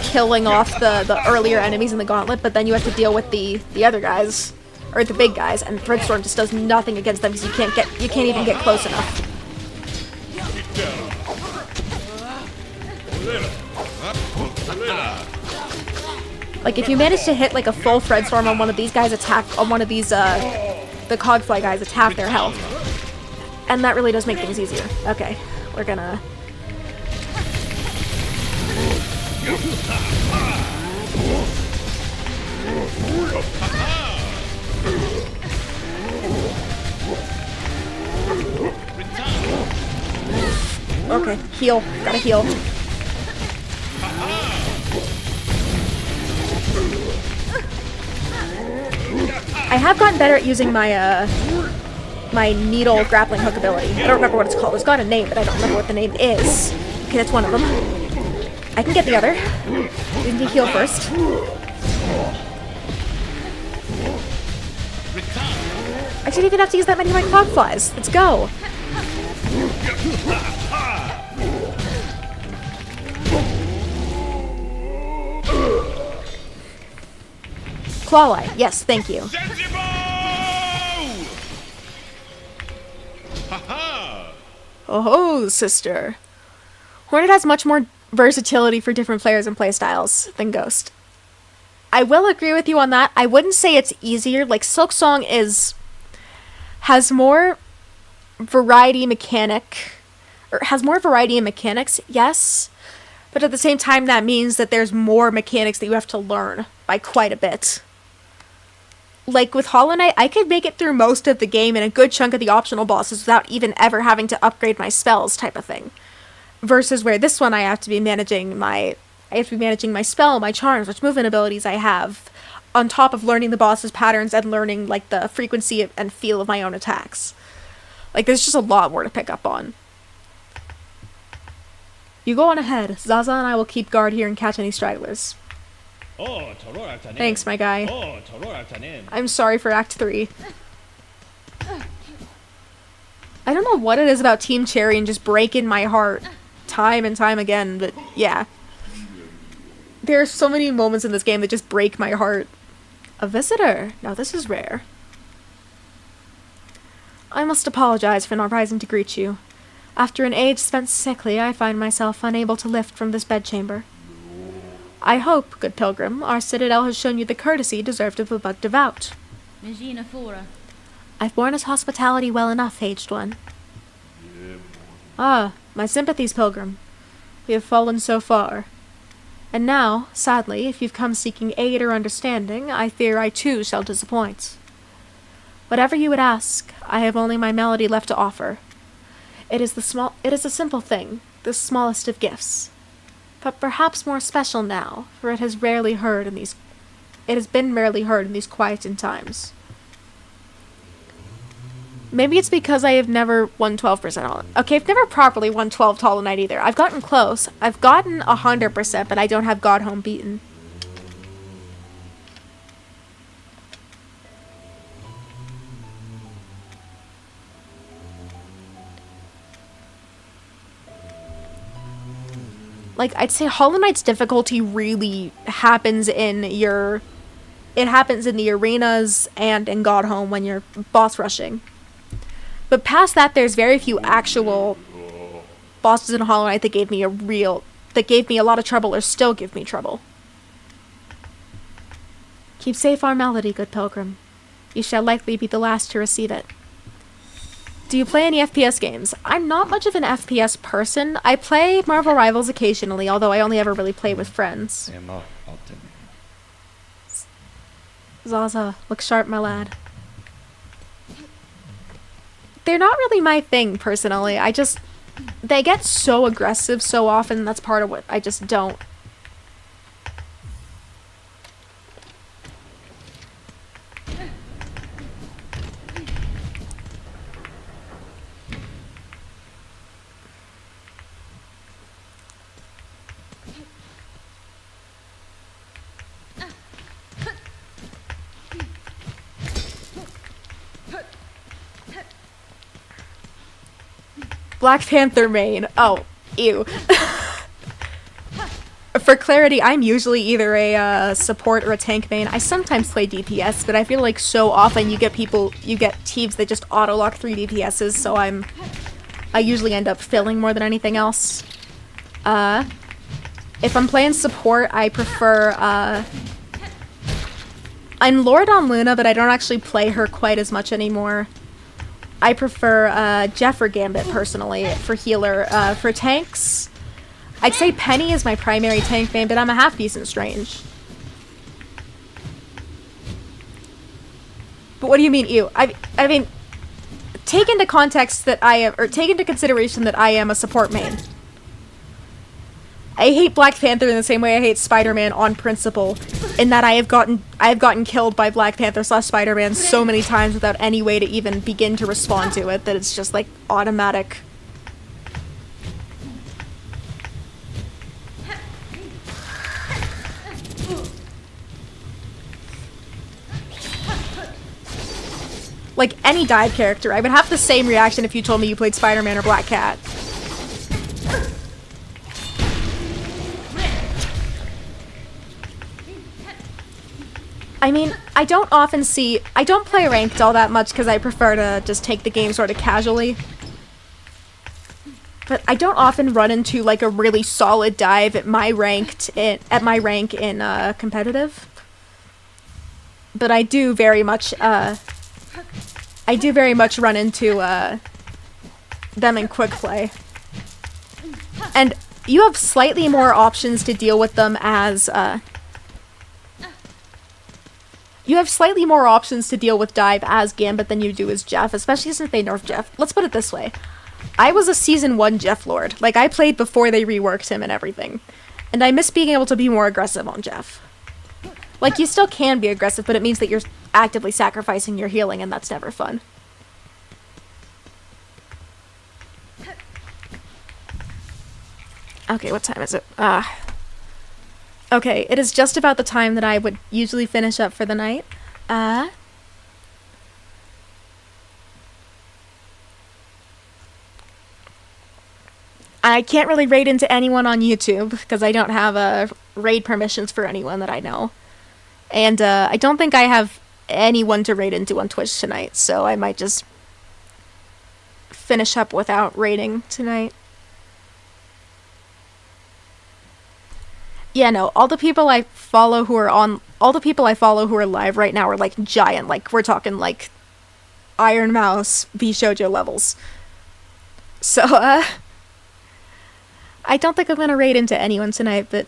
killing off the earlier enemies in the gauntlet, but then you have to deal with the other guys, or the big guys, and Thread Storm just does nothing against them because you can't even get close enough. Like, if you manage to hit like a full Thread Storm on one of these guys, the Cogfly guys, it's half their health. And that really does make things easier. Okay, we're gonna... Okay, heal. Gotta heal. I have gotten better at using my, my needle grappling hook ability. I don't remember what it's called. It's got a name, but I don't remember what the name is. Okay, that's one of them. I can get the other. We need to heal first. I shouldn't even have to use that many of my Cogflies. Let's go. Clawlight. Yes, thank you. Oh, sister. Hornet has much more versatility for different players and playstyles than Ghost. I will agree with you on that. I wouldn't say it's easier. Like, Silksong has more variety has more variety in mechanics, yes. But at the same time, that means that there's more mechanics that you have to learn by quite a bit. Like, with Hollow Knight, I could make it through most of the game and a good chunk of the optional bosses without even ever having to upgrade my spells type of thing. Versus where this one I have to be managing my spell, my charms, which movement abilities I have, on top of learning the boss's patterns and learning, like, the frequency and feel of my own attacks. Like, there's just a lot more to pick up on. You go on ahead. Zaza and I will keep guard here and catch any stragglers. Thanks, my guy. I'm sorry for Act 3. I don't know what it is about Team Cherry and just breaking my heart time and time again, but yeah. There are so many moments in this game that just break my heart. A visitor. Now this is rare. I must apologize for not rising to greet you. After an age spent sickly, I find myself unable to lift from this bedchamber. I hope, good pilgrim, our citadel has shown you the courtesy deserved of a bug devout. I've borne his hospitality well enough, aged one. Ah, my sympathies, pilgrim. We have fallen so far. And now, sadly, if you've come seeking aid or understanding, I fear I too shall disappoint. Whatever you would ask, I have only my melody left to offer. It is a simple thing, the smallest of gifts. But perhaps more special now, for it has been rarely heard in these quietened times. Maybe it's because I have never won 12% Hollow Knight. Okay, I've never properly won 12 Hollow Knight either. I've gotten close. I've gotten 100%, but I don't have God Home beaten. Like, I'd say Hollow Knight's difficulty really happens in the arenas and in God Home when you're boss rushing. But past that, there's very few actual bosses in Hollow Knight that gave me a lot of trouble or still give me trouble. Keep safe our melody, good pilgrim. You shall likely be the last to receive it. Do you play any FPS games? I'm not much of an FPS person. I play Marvel Rivals occasionally, although I only ever really play with friends. Zaza, look sharp, my lad. They're not really my thing, personally. They get so aggressive so often, that's part of what I just don't. Black Panther main. Oh, ew. For clarity, I'm usually either a support or a tank main. I sometimes play DPS, but I feel like so often you get teams that just auto-lock 3 DPSs, so I usually end up filling more than anything else. If I'm playing support, I prefer, I'm Lord on Luna, but I don't actually play her quite as much anymore. I prefer, Jeff or Gambit, personally, for healer. For tanks, I'd say Penny is my primary tank main, but I'm a half-decent Strange. But what do you mean, ew? I mean, take into context that take into consideration that I am a support main. I hate Black Panther in the same way I hate Spider-Man on principle, in that I have gotten killed by Black Panther / Spider-Man so many times without any way to even begin to respond to it that it's just like automatic. Like any dive character, I would have the same reaction if you told me you played Spider-Man or Black Cat. I mean, I don't play ranked all that much because I prefer to just take the game sort of casually. But I don't often run into like a really solid dive at my rank in competitive. But I do very much run into them in quick play. And you have slightly more options to deal with them as you have slightly more options to deal with dive as Gambit than you do as Jeff, especially since they nerfed Jeff. Let's put it this way. I was a Season 1 Jeff Lord. Like, I played before they reworked him and everything. And I miss being able to be more aggressive on Jeff. Like, you still can be aggressive, but it means that you're actively sacrificing your healing, and that's never fun. Okay, what time is it? Okay, it is just about the time that I would usually finish up for the night. I can't really raid into anyone on YouTube, because I don't have raid permissions for anyone that I know. And I don't think I have anyone to raid into on Twitch tonight, so I might just finish up without raiding tonight. Yeah, no, all the people I follow who are live right now are like giant, like we're talking like Iron Mouse, VShojo levels. So, I don't think I'm gonna raid into anyone tonight, but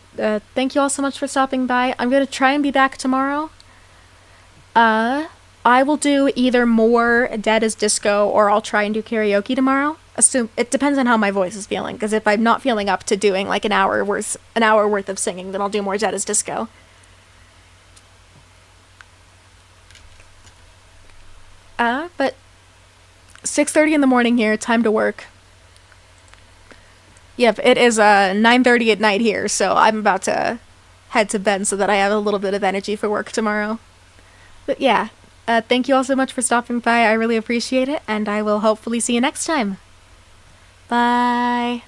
thank you all so much for stopping by. I'm gonna try and be back tomorrow. I will do either more Dead as Disco or I'll try and do karaoke tomorrow. It depends on how my voice is feeling, because if I'm not feeling up to doing like an hour worth of singing, then I'll do more Dead as Disco. But 6:30 in the morning here, time to work. Yep, it is 9:30 at night here, so I'm about to head to bed so that I have a little bit of energy for work tomorrow. But yeah, thank you all so much for stopping by. I really appreciate it, and I will hopefully see you next time. Bye.